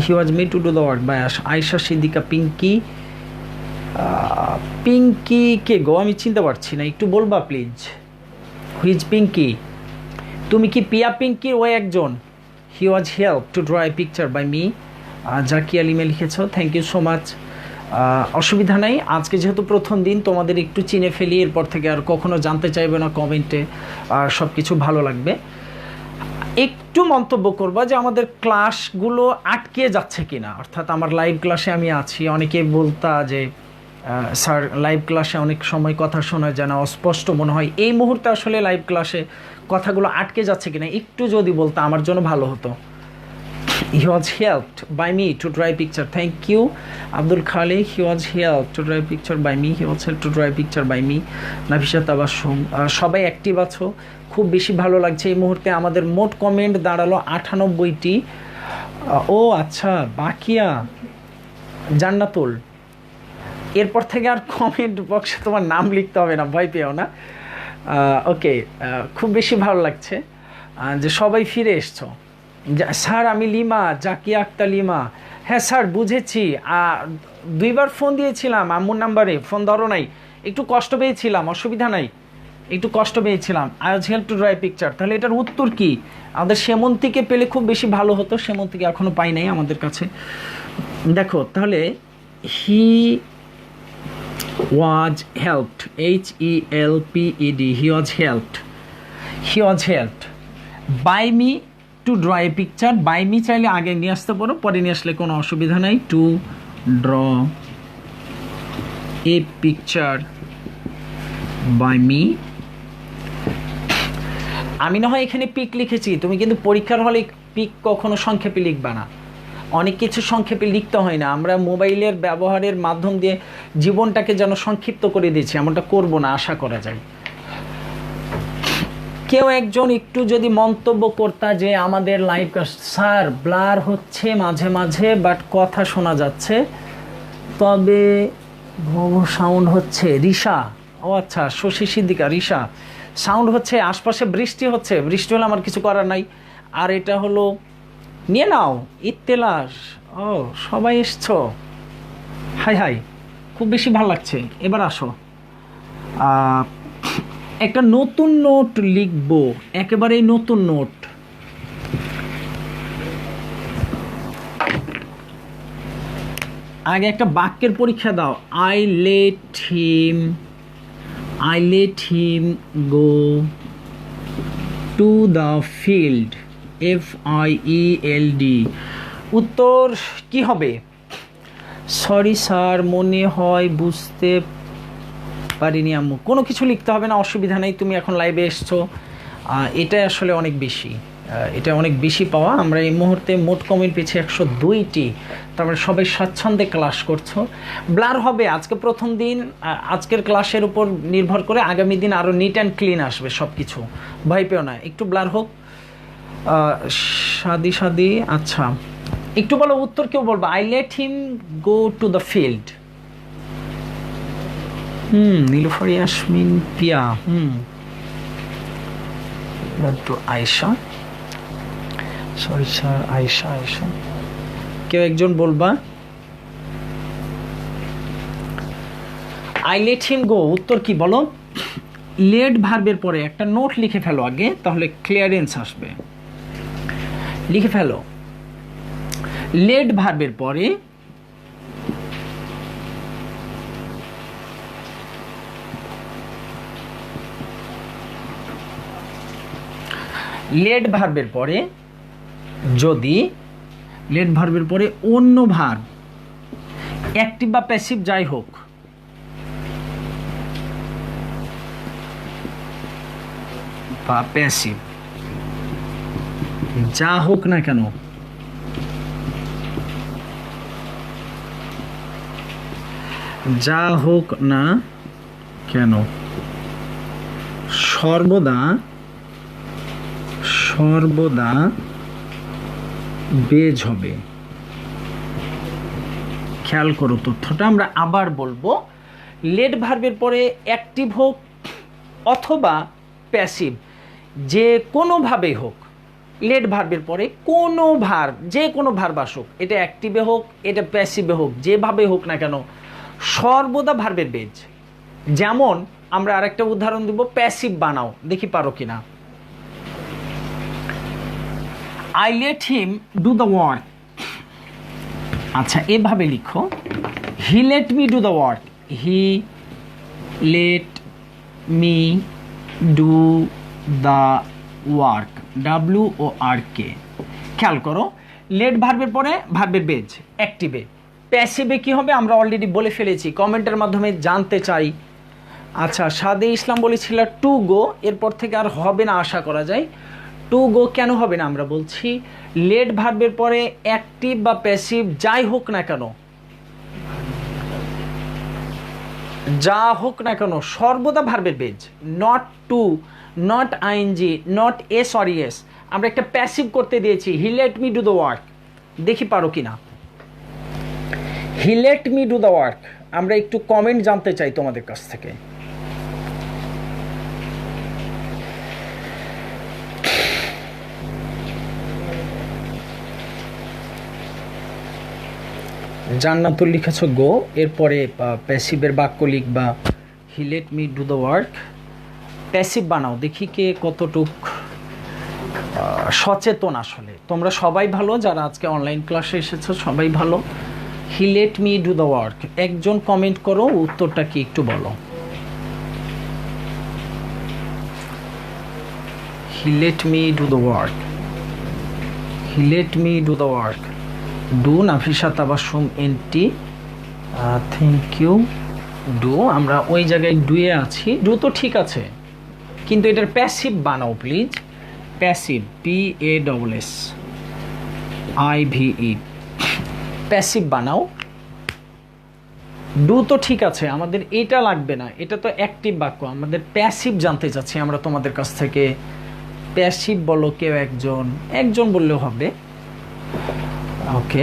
he was made to do the work by Ayesha Siddika. Pinky, Pinky কে গো, আমি চিনতে পারছি না, একটু বলবা প্লিজ, হুইজ পিঙ্কি? তুমি কি পিয়া পিঙ্কির ওই একজন? He was help to draw a picture by me. Zakia লিমে লিখেছ, থ্যাংক ইউ সো মাচ। অসুবিধা নাই, আজকে যেহেতু প্রথম দিন তোমাদের একটু চিনে ফেলি, এরপর থেকে আর কখনো জানতে চাইবে না কমেন্টে, সব কিছু ভালো লাগবে। একটু মন্তব্য করবা যে আমাদের ক্লাসগুলো আটকে যাচ্ছে কিনা, অর্থাৎ আমার লাইভ ক্লাসে আমি আছি, অনেকে বলতা যে স্যার লাইভ ক্লাসে অনেক সময় কথা শোনা যায় না, অস্পষ্ট মনে হয়, এই মুহূর্তে আসলে লাইভ ক্লাসে কথাগুলো আটকে যাচ্ছে কিনা একটু যদি বলতে আমার জন্য ভালো হতো। He was helped by me to draw a picture, thank you Abdul Khalik. He was help to draw a picture by me, he was help to draw a picture by me. Nafisa Tabassum, সবাই অ্যাক্টিভ আছো, খুব বেশি ভালো লাগছে। এই মুহূর্তে আমাদের মোট কমেন্ট দাঁড়ালো 98টি। ও আচ্ছা, বাকিয়া, জান্নাতুল, এরপর থেকে আর কমেন্ট বক্সে তোমার নাম লিখতে হবে না, ভয় পেও না। ওকে, খুব বেশি ভালো লাগছে যে সবাই ফিরে এসছো। স্যার আমি লিমা, জাকিয়া আক্তার লিমা। হ্যাঁ স্যার বুঝেছি, 2বার ফোন দিয়েছিলাম আম্মুর নাম্বারে, ফোন ধরো নাই, একটু কষ্ট পেয়েছিলাম, অসুবিধা নাই, একটু কষ্ট পেয়েছিলাম। I was help to draw a picture, তাহলে এটার উত্তর কি? আমাদের সেমন্তীকে পেলে খুব বেশি ভালো হতো, সেমন্তীকে এখনও পাই নাই আমাদের কাছে। দেখো তাহলে হি was helped, HELPED, he was helped by me to draw a picture. by me চাইলে আগে নিয়ে আসতে পারো, পরে নিয়ে আসলে কোনো অসুবিধা নাই। to draw a picture by me, আমি না হয় এখানে পিক লিখেছি, তুমি কিন্তু পরীক্ষার হলে পিক কখনো সংক্ষেপে লিখবা না, অনেক কিছু সংক্ষেপে লিখতে হয় না। আমরা মোবাইলের ব্যবহারের মাধ্যম দিয়ে জীবনটাকে যেন সংক্ষিপ্ত করে দিয়েছি, এমনটা করব না আশা করা যায়। কেউ একজন একটু যদি মন্তব্য করতা যে আমাদের লাইভ স্যার ব্লার হচ্ছে মাঝে মাঝে, বাট কথা শোনা যাচ্ছে, তবে সাউন্ড হচ্ছে। রিসা, ও আচ্ছা, শশী সিদ্দিকা, রিসা, সাউন্ড হচ্ছে, আশপাশে বৃষ্টি হচ্ছে, বৃষ্টি হলে আমার কিছু করার নাই। আর এটা হলো, নিয়ে নাও ইত্তেলাস। ও সবাই এসছো, হাই হাই, খুব বেশি ভালো লাগছে। এবার আসো, একটা নতুন নোট লিখবো, একেবারেই নতুন নোট। আগে একটা বাক্যের পরীক্ষা দাও। I let him go to the field, FIELD। উত্তর কি হবে? সরি স্যার, মনে হয় বুঝতে পারিনি আম্মু। কোনো কিছু লিখতে হবে না, অসুবিধা নেই, তুমি এখন লাইভে এসছো, এটা আসলে অনেক বেশি, এটা অনেক বেশি পাওয়া। আমরা এই মুহূর্তে মোট কমেন্ট পেয়েছি 102টি, তারপরে সবাই স্বাচ্ছন্দ্যে ক্লাস করছো। ব্লার হবে, আজকে প্রথম দিন, আজকের ক্লাসের উপর নির্ভর করে আগামী দিন আরও নিট অ্যান্ড ক্লিন আসবে সব কিছু, ভয় পেও না, একটু ব্লার হোক। সাদি, আচ্ছা একটু বলো উত্তর, কেউ বলবো। I let him go to the field. Nilufar Yasmin, Piya, Ayesha, sorry sir, Ayesha, কেউ একজন বলবা। আই লেট হিম গো, উত্তর কি বলো? লেট ভার্বের পরে একটা নোট লিখে ফেলো আগে, তাহলে ক্লিয়ারেন্স আসবে। লিখে ফেলো। লেট ভার্বের পরে যদি লেট ভার্বের পরে অন্য ভার্ব অ্যাক্টিভ বা প্যাসিভ যাই হোক, বা প্যাসিভ যা হোক না কেন, সর্বদা বেজ হবে। খেয়াল করো তথ্যটা, আমরা আবার বলবো। লেট ভার্বের পরে অ্যাক্টিভ হোক অথবা প্যাসিভ, যে কোনোভাবেই হোক, লেট ভার্বের পরে কোনো ভার্ব, যে কোনো ভার্ব আসুক, এটা অ্যাক্টিভে হোক, এটা প্যাসিভে হোক, যেভাবে হোক না কেন, সর্বদা ভার্বের বেজ। যেমন আমরা আরেকটা উদাহরণ দিব, প্যাসিভ বানাও, দেখি পারো কিনা। I let him do the work. আচ্ছা, এভাবে লিখো, he let me do the work. He let me do the work. WORK। খেয়াল করো, লেট ভার্বের পরে ভার্বের বেজ অ্যাক্টিভে। প্যাসিভে কি হবে আমরা অলরেডি বলে ফেলেছি, কমেন্টের মাধ্যমে জানতে চাই। আচ্ছা, সাদে ইসলাম বলেছিল টু গো, এরপর থেকে আর হবে না আশা করা যায়। টু গো কেন হবে না আমরা বলছি, লেট ভার্বের পরে অ্যাক্টিভ বা প্যাসিভ যাই হোক না কেন, সর্বদা ভার্বের base. Not to, not ING, not S or S. আমরা একটা প্যাসিভ করতে দিয়েছি, he let me do the work, দেখি পারো কিনা। He let me do the work, আমরা একটু কমেন্ট জানতে চাই তোমাদের কাছ থেকে। জান্নাতুল লিখেছ গো, এরপরে প্যাসিভের বাক্য লিখবা, হি let me do the work. Passive বানাও, দেখি কে কতটুক সচেতন। আসলে তোমরা সবাই ভালো, যারা আজকে অনলাইন ক্লাসে এসেছো সবাই ভালো। He let me do the work, একজন কমেন্ট করো, উত্তরটা কি একটু বলো। He let me do the work, he let me do the work. Do Nafisa Tabassum এনটি, থ্যাংক ইউ। ডু, আমরা ওই জায়গায় ডুয়ে আছি, ডু তো ঠিক আছে, কিন্তু এটার প্যাসিভ বানাও প্লিজ। প্যাসিভ, PASSIVE, প্যাসিভ বানাও। ডু তো ঠিক আছে, আমাদের এটা লাগবে না, এটা তো অ্যাক্টিভ বাক্য, আমাদের প্যাসিভ জানতে চাচ্ছি আমরা তোমাদের কাছ থেকে। প্যাসিভ বলো কেউ একজন বললেও হবে। Okay,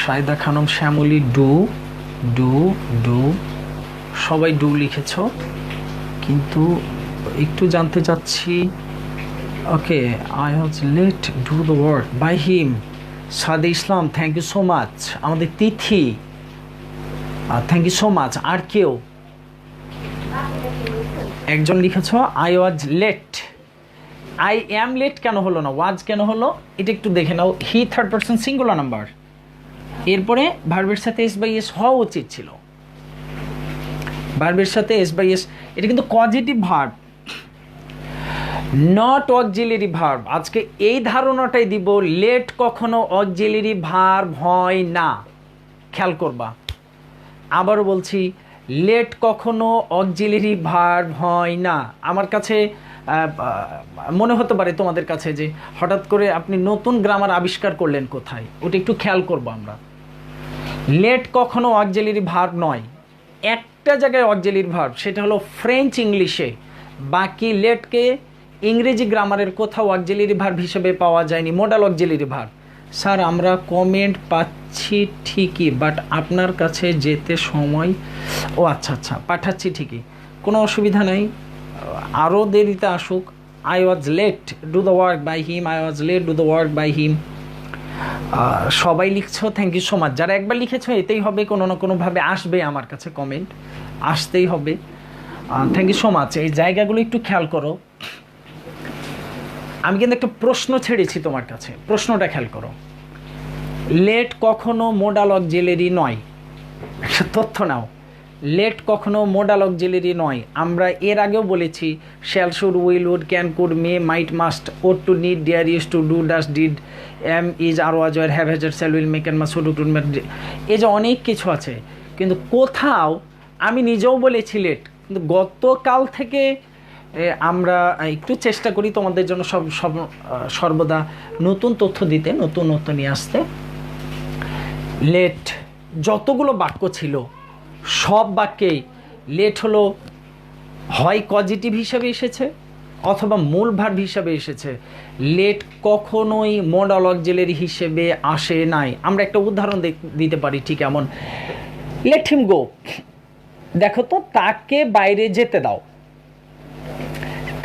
Saida Khanam Shyamoli, do do do, সবাই ডু লিখেছ, কিন্তু একটু জানতে চাচ্ছি। Okay, I was let do the work by him. Sade Islam, thank you so much. আমাদের Tithi, thank you so much. আর কেউ একজন লিখেছ, I was let. I am let কেন হলো না, ওয়াজ কেন হলো, এটা একটু দেখে নাও। He third person singular number, এরপরে ভার্বের সাথে এস বাই এস হওয়া উচিত ছিল। ভার্বের সাথে এস বাই এস, এটা কিন্তু positive verb, not auxiliary verb. আজকে এই ধারণাটাই দিব, লেট কখনো অক্সিলারি ভার্ব হয় না। খেয়াল করবা, আবারও বলছি, লেট কখনো অক্সিলারি ভার্ব হয় না। আমার কাছে মনে হতে পারে তোমাদের কাছে যে হঠাৎ করে আপনি নতুন গ্রামার আবিষ্কার করলেন কোথায়, ওটা একটু খেয়াল করবো আমরা। লেট কখনো অক্সিলারি ভার্ব নয়, একটা জায়গায় অক্সিলারি ভার্ব, সেটা হলো ফ্রেঞ্চ ইংলিশে। বাকি লেটকে ইংরেজি গ্রামারের কোথাও অক্সিলারি ভার্ব হিসেবে পাওয়া যায়নি, মডাল অক্সিলারি ভার্ব। স্যার আমরা কমেন্ট পাচ্ছি ঠিকই, বাট আপনার কাছে যেতে সময়, ও আচ্ছা আচ্ছা পাঠাচ্ছি ঠিকই, কোনো অসুবিধা নেই, আরও দেরিতে আসুক। I was let do the work by him, I was let do the work by him. সবাই লিখছো, থ্যাংক ইউ সো মাচ। যারা একবার লিখেছো এতেই হবে, কোনো না কোনোভাবে আসবে আমার কাছে কমেন্ট, আসতেই হবে। Thank you so much. এই জায়গাগুলো একটু খেয়াল করো। আমি কিন্তু একটা প্রশ্ন ছেড়েছি তোমার কাছে, প্রশ্নটা খেয়াল করো। লেট কখনো মোডাল অক্সিলারি নয়। একটা তথ্য নাও, লেট কখনো মোডাল অক্সিলারি নয়। আমরা এর আগেও বলেছি shall, should, will, would, can, could, may, might, must, ought, to, need, dare, use to, do, does, did, am, is, are, was, were, have, has, shall, will, make, can, must, should, to, make, এই যে অনেক কিছু আছে, কিন্তু কোথাও আমি নিজেও বলেছি লেট। কিন্তু গতকাল থেকে আমরা একটু চেষ্টা করি তোমাদের জন্য সর্বদা নতুন তথ্য দিতে, নতুন নিয়ে আসতে। লেট যতগুলো বাক্য ছিল সব বাক্যেই লেট হলো হয় পজিটিভ হিসাবে এসেছে অথবা মূল ভার্ব হিসাবে এসেছে। লেট কখনোই মোডাল অক্সিলারি হিসেবে আসে নাই। আমরা একটা উদাহরণ দিতে পারি, ঠিক এমন, লেট হিম গো। দেখো তো, তাকে বাইরে যেতে দাও,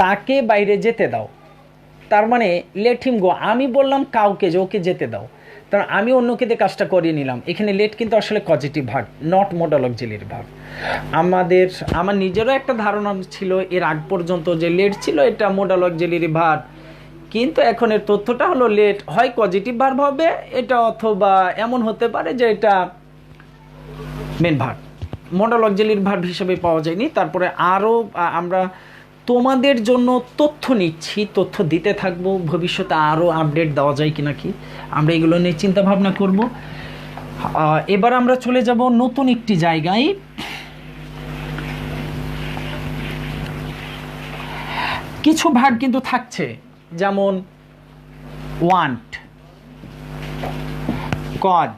তাকে বাইরে যেতে দাও, তার মানে লেট হিম গো। আমি বললাম কাউকে যে ওকে যেতে দাও, কারণ আমি অন্যকে দিয়ে কাজটা করিয়ে নিলাম। এখানে লেট কিন্তু আসলে positive verb, not modal auxiliary verb. আমার নিজেরও একটা ধারণা ছিল এর আগ পর্যন্ত যে লেট ছিল এটা মোডাল অক্সিলারি ভার্ব, কিন্তু এখন এর তথ্যটা হলো লেট হয় পজিটিভ ভার্ব হবে এটা, অথবা এমন হতে পারে যে এটা main verb, modal auxiliary verb হিসেবে পাওয়া যায়নি। তারপরে আরও আমরা তোমাদের জন্য তথ্য নিচ্ছি, তথ্য দিতে থাকবো, ভবিষ্যতে আরও আপডেট দেওয়া যায় কিনা কি আমরা এগুলো নিয়ে চিন্তা ভাবনা করব। এবার আমরা চলে যাব নতুন একটি জায়গায়। কিছু ভার্ব কিন্তু থাকছে, যেমন ওয়ান্ট, কজ,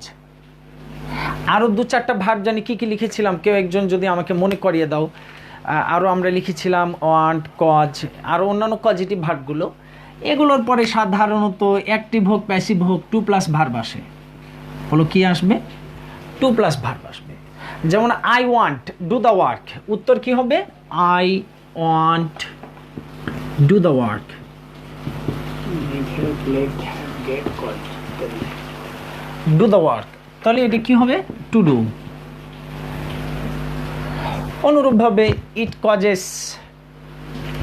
আরও 2-4টা ভার্ব জানি কি কি লিখেছিলাম, কেউ একজন যদি আমাকে মনে করিয়ে দাও। আরও আমরা লিখেছিলাম ওয়ান্ট, কজ, আরও অন্যান্য পজিটিভ ভার্বগুলো। এগুলোর পরে সাধারণত অ্যাক্টিভ হোক, প্যাসিভ হোক, 2+ ভার্ব আসে। হলো কি আসবে? 2+ ভার্ব আসবে। যেমন I want do the work, উত্তর কি হবে? I want do the work. Do the work, তাহলে এটা কি হবে? To do. অনুরূপভাবে ইট কজেস,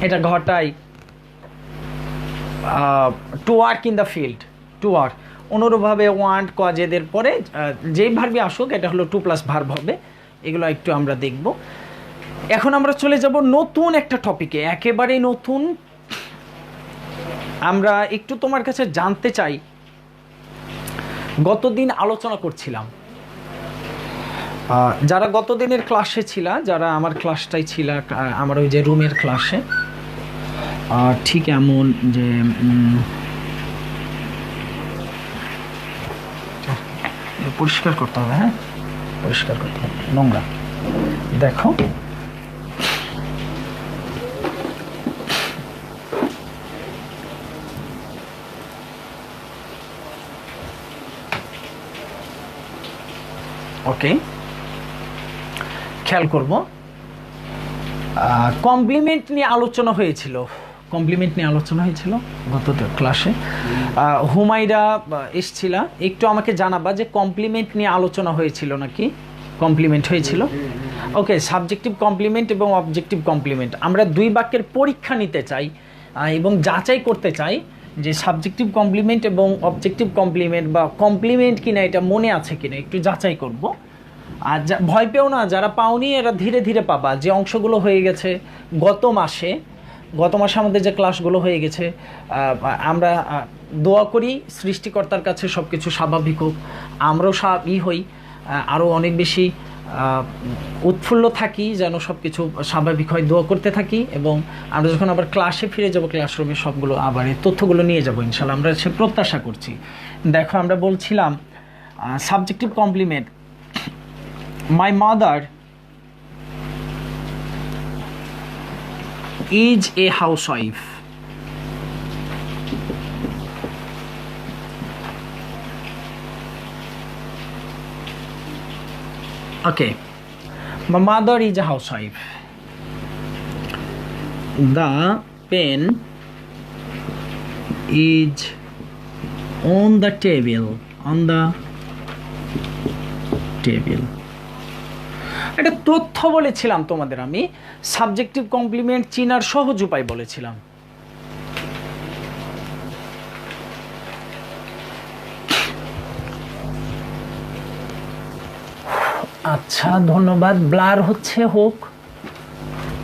এটা ঘটায়, to work in the field, to work. অনুরূপভাবে ওয়ান্ট, কজ, এদের পরে যেই ভার্বই আসুক এটা হলো 2+ ভার্ব হবে। এগুলো একটু আমরা দেখব। এখন আমরা চলে যাব নতুন একটা টপিকে, একেবারেই নতুন। আমরা একটু তোমার কাছে জানতে চাই, গতদিন আলোচনা করছিলাম, যারা গতদিনের ক্লাসে ছিল, যারা আমার ক্লাসটাই ছিল, আমার ওই যে রুমের ক্লাসে, ঠিক এমন যে পরিষ্কার করতে হবে, হ্যাঁ পরিষ্কার করতে হবে, নোংরা। দেখো ওকে, খেয়াল করব। কমপ্লিমেন্ট নিয়ে আলোচনা হয়েছিল, কমপ্লিমেন্ট নিয়ে আলোচনা হয়েছিল গত ক্লাসে। হুমাইরা এসছিল, একটু আমাকে জানাবা যে কমপ্লিমেন্ট নিয়ে আলোচনা হয়েছিল নাকি? কমপ্লিমেন্ট হয়েছিল, ওকে। সাবজেক্টিভ কমপ্লিমেন্ট এবং অবজেক্টিভ কমপ্লিমেন্ট, আমরা দুই বাক্যের পরীক্ষা নিতে চাই এবং যাচাই করতে চাই যে সাবজেক্টিভ কমপ্লিমেন্ট এবং অবজেক্টিভ কমপ্লিমেন্ট বা কমপ্লিমেন্ট কিনা এটা মনে আছে কিনা একটু যাচাই করব। আর ভয় পেও না, যারা পাওনি এরা ধীরে ধীরে পাবা। যে অংশগুলো হয়ে গেছে গত মাসে আমাদের যে ক্লাসগুলো হয়ে গেছে, আমরা দোয়া করি সৃষ্টিকর্তার কাছে সব কিছু স্বাভাবিক হোক, আমরাও হই, আরও অনেক বেশি উৎফুল্ল থাকি, যেন সব কিছু স্বাভাবিক হয়, দোয়া করতে থাকি। এবং আমরা যখন আবার ক্লাসে ফিরে যাব, ক্লাসরুমে সবগুলো আবার এই তথ্যগুলো নিয়ে যাব ইনশাল্লাহ, আমরা সে প্রত্যাশা করছি। দেখো আমরা বলছিলাম subjective complement, my mother is a housewife. Okay, my mother is a housewife. The pen is on the table, on the table. একটা তথ্য বলেছিলাম তোমাদের, আমি সাবজেক্টিভ কমপ্লিমেন্ট চিনার সহজ উপায় বলেছিলাম। আচ্ছা ধন্যবাদ। ব্লার হচ্ছে হোক,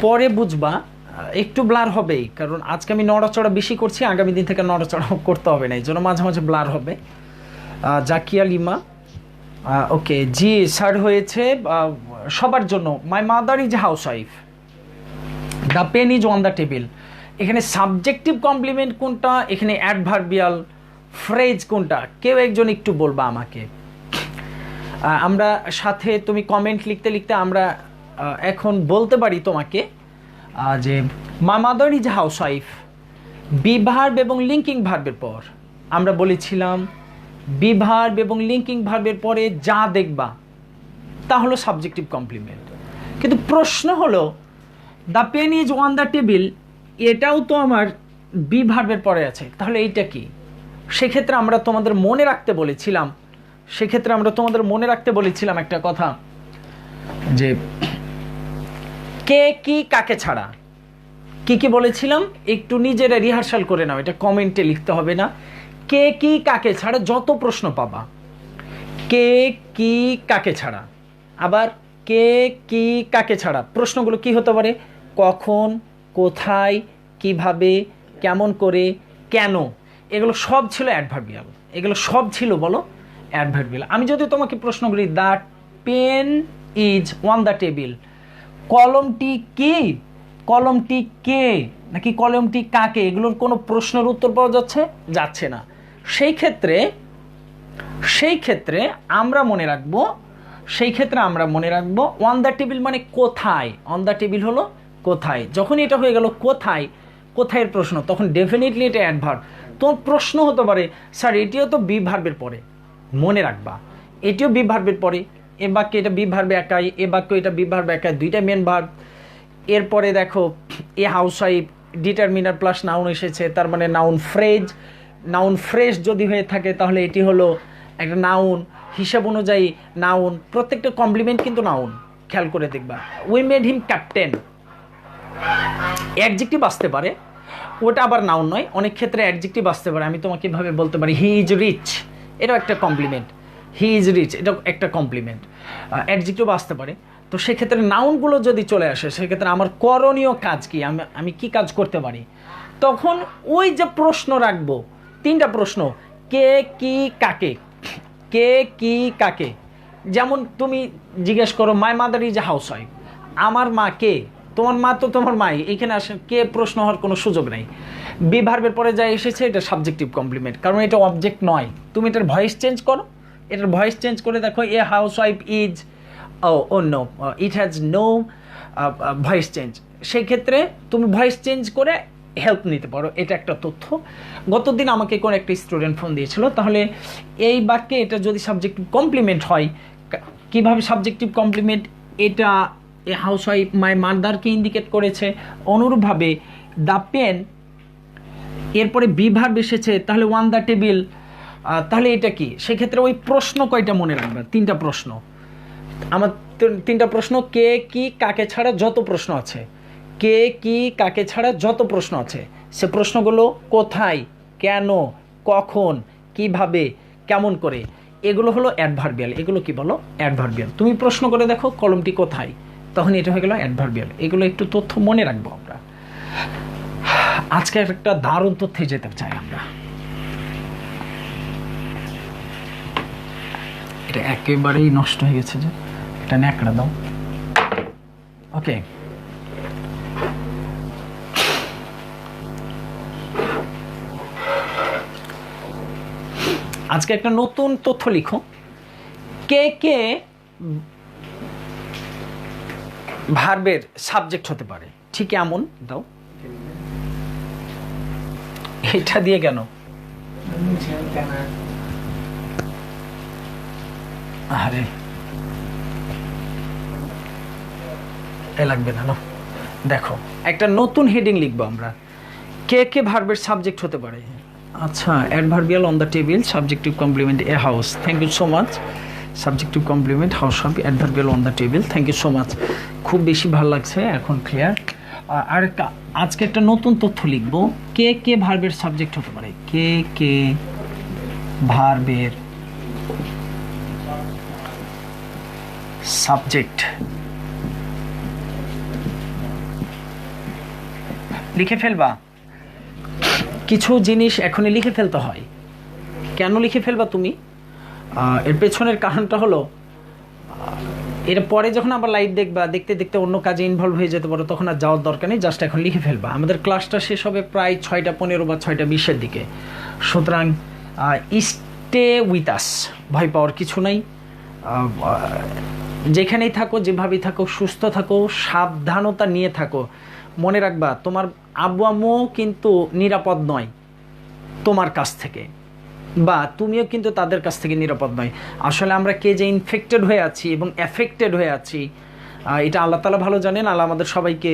পরে বুঝবা, একটু ব্লার হবেই, কারণ আজকে আমি নড়াচড়া বেশি করছি, আগামী দিন থেকে নড়াচড়া করতে হবে না, এই জন্য মাঝে মাঝে ব্লার হবে। জাকিয়া লিমা, ওকে জি স্যার হয়েছে সবার জন্য। My mother is housewife, the pen is on the table. এখানে সাবজেক্টিভ কমপ্লিমেন্ট কোনটা, এখানে অ্যাডভার্বিয়াল ফ্রেজ কোনটা, কেউ একজন একটু বলবা আমাকে। আমরা সাথে তুমি কমেন্ট লিখতে লিখতে আমরা এখন বলতে পারি তোমাকে যে মাই mother is house wife, be verb এবং লিঙ্কিং ভার্বের পর আমরা বলেছিলাম বি ভার্ব এবং লিঙ্কিং ভার্বের পরে যা দেখবা তা হলো সাবজেক্টিভ কমপ্লিমেন্ট। কিন্তু প্রশ্ন হলো the pen is on the table, এটাও তো আমার বি ভার্বের পরে আছে, তাহলে এইটা কি? সেক্ষেত্রে আমরা তোমাদের মনে রাখতে বলেছিলাম একটা কথা, যে কে কি কাকে ছাড়া, কি বলেছিলাম একটু নিজেরা রিহার্সাল করে নাও, এটা কমেন্টে লিখতে হবে না। কে কি কাকে ছাড়া যত প্রশ্ন পাবা, কে কি কাকে ছাড়া, আবার কে কি কাকে ছাড়া প্রশ্নগুলো কি হতে পারে, কখন, কোথায়, কিভাবে, কেমন করে, কেন, এগুলো সব ছিল অ্যাডভার্বিয়াল, এগুলো সব ছিল বলো অ্যাডভার্বিয়াল। আমি যদি তোমাকে প্রশ্ন করি the pen is on the table, কলমটি কি, কলমটি কে নাকি কলমটি কাকে, এগুলোর কোনো প্রশ্নের উত্তর পাওয়া যাচ্ছে না। সেই ক্ষেত্রে আমরা মনে রাখবো অন দ্য টেবিল মানে কোথায়, অন দ্য টেবিল হলো কোথায়। যখন এটা হয়ে গেল কোথায়ের প্রশ্ন, তখন ডেফিনেটলি এটা অ্যাডভার্ব। তোমার প্রশ্ন হতে পারে স্যার এটিও তো বি ভার্বের পরে, মনে রাখবা এটিও বি ভার্বের পরে, এ বাক্যে এটা বি ভার্ব একাই, এ বাক্য এটা বি ভার্ব একাই, দুইটা মেন ভার্ব। এরপরে দেখো a housewife determiner plus noun এসেছে, তার মানে নাউন ফ্রেশ যদি হয়ে থাকে তাহলে এটি হলো একটা নাউন, হিসাব অনুযায়ী নাউন, প্রত্যেকটা কমপ্লিমেন্ট কিন্তু নাউন, খেয়াল করে দেখবা। We made him captain, adjective আসতে পারে, ওটা আবার নাউন নয়, অনেক ক্ষেত্রে অ্যাডজেক্টিভ আসতে পারে। আমি তোমাকে এভাবে বলতে পারি হি ইজ রিচ, এটাও একটা কমপ্লিমেন্ট, হি ইজ রিচ এটাও একটা কমপ্লিমেন্ট, অ্যাডজেক্টিভ আসতে পারে। তো সেক্ষেত্রে নাউনগুলো যদি চলে আসে, সেক্ষেত্রে আমার করণীয় কাজ কি, আমি কি কাজ করতে পারি, তখন ওই যে প্রশ্ন রাখবো, তিনটা প্রশ্ন, কে কি কাকে, কে কি কাকে। যেমন তুমি জিজ্ঞেস করো মাই mother is a house wife, আমার মা কে, তোমার মা তো তোমার মাই, এখানে আসে কে প্রশ্ন হওয়ার কোনো সুযোগ নেই। বি ভার্বের পরে যা এসেছে এটা সাবজেক্টিভ কমপ্লিমেন্ট, কারণ এটা অবজেক্ট নয়। তুমি এটার ভয়েস চেঞ্জ করো, এটার ভয়েস চেঞ্জ করে দেখো a housewife is, oh no it has no voice change, সেই ক্ষেত্রে তুমি ভয়েস চেঞ্জ করে হেল্প নিতে পারো। এটা একটা তথ্য। গতদিন আমাকে কোন একটা স্টুডেন্ট ফোন দিয়েছিল, তাহলে এই বাক্যে এটা যদি সাবজেক্টিভ কমপ্লিমেন্ট হয়, কিভাবে সাবজেক্টিভ কমপ্লিমেন্ট, এটা এ হাউস ওয়াইফ মাই মাদারকে ইন্ডিকেট করেছে, অনুরূপভাবে দ্য পেন এরপরে বি ভার্ব এসেছে, তাহলে ওয়ান দ্য টেবিল, তাহলে এটা কি, সেক্ষেত্রে ওই প্রশ্ন কয়টা মনে রাখবে, তিনটা প্রশ্ন। আমার তিনটা প্রশ্ন, কে কি কাকে ছাড়া যত প্রশ্ন আছে, কে কি কাকে ছাড়া যত প্রশ্ন আছে, সে প্রশ্নগুলো কোথায়, কেন, কখন, কিভাবে, কেমন করে, এগুলো হলো অ্যাডভার্বিয়াল। এগুলো কি বলো অ্যাডভার্বিয়াল। তুমি প্রশ্ন করে দেখো কলমটি কোথায়, তখন এটা হয়ে গেল অ্যাডভার্বিয়াল। এগুলো একটু তথ্য মনে রাখবো আমরা। আজকে একটা দারুণ তথ্যে যেতে চাই আমরা। এটা একেবারেই নষ্ট হয়ে গেছে, যে এটা ন্যাকড়া দাও। ওকে, আজকে একটা নতুন তথ্য লিখো, কে কে ভার্বের সাবজেক্ট হতে পারে, ঠিক এমন দাও। এটা দিয়ে কেন, আরে এ লাগবে না, দেখো একটা নতুন হেডিং লিখবো আমরা, কে কে ভার্বের সাবজেক্ট হতে পারে। আচ্ছা, adverbial on the table, subjective complement a house, thank you so much. Subjective complement how should be adverbial on the table. Thank you so much, খুব বেশি ভালো লাগছে, এখন ক্লিয়ার। আর আজকে একটা নতুন তথ্য লিখব, কে কে ভার্বের সাবজেক্ট হতে পারে, কে কে ভার্বের সাবজেক্ট। লিখে ফেলবা, কিছু জিনিস এখনই লিখে ফেলতে হয়। কেন লিখে ফেলবা তুমি? এর পেছনের কারণটা হলো, এর পরে যখন আবার লাইভ দেখবা, দেখতে দেখতে অন্য কাজে ইনভলভ হয়ে যেতে পারো, তখন আর যাওয়ার দরকার নেই, জাস্ট এখন লিখে ফেলবা। আমাদের ক্লাসটা শেষ হবে প্রায় 6:15 বা 6:20 দিকে, সুতরাং স্টে উইথ আস, ভয় পাওয়ার কিছু নাই। যেখানেই থাকো, যেভাবেই থাকো, সুস্থ থাকো, সাবধানতা নিয়ে থাকো। মনে রাখবা, তোমার আব্বু আম্মু কিন্তু নিরাপদ নয় তোমার কাছ থেকে, বা তুমিও কিন্তু তাদের কাছ থেকে নিরাপদ নয়। আসলে আমরা কে যে ইনফেক্টেড হয়ে আছি এবং এফেক্টেড হয়ে আছি, এটা আল্লাহ তাআলা ভালো জানেন। আল্লাহ আমাদের সবাইকে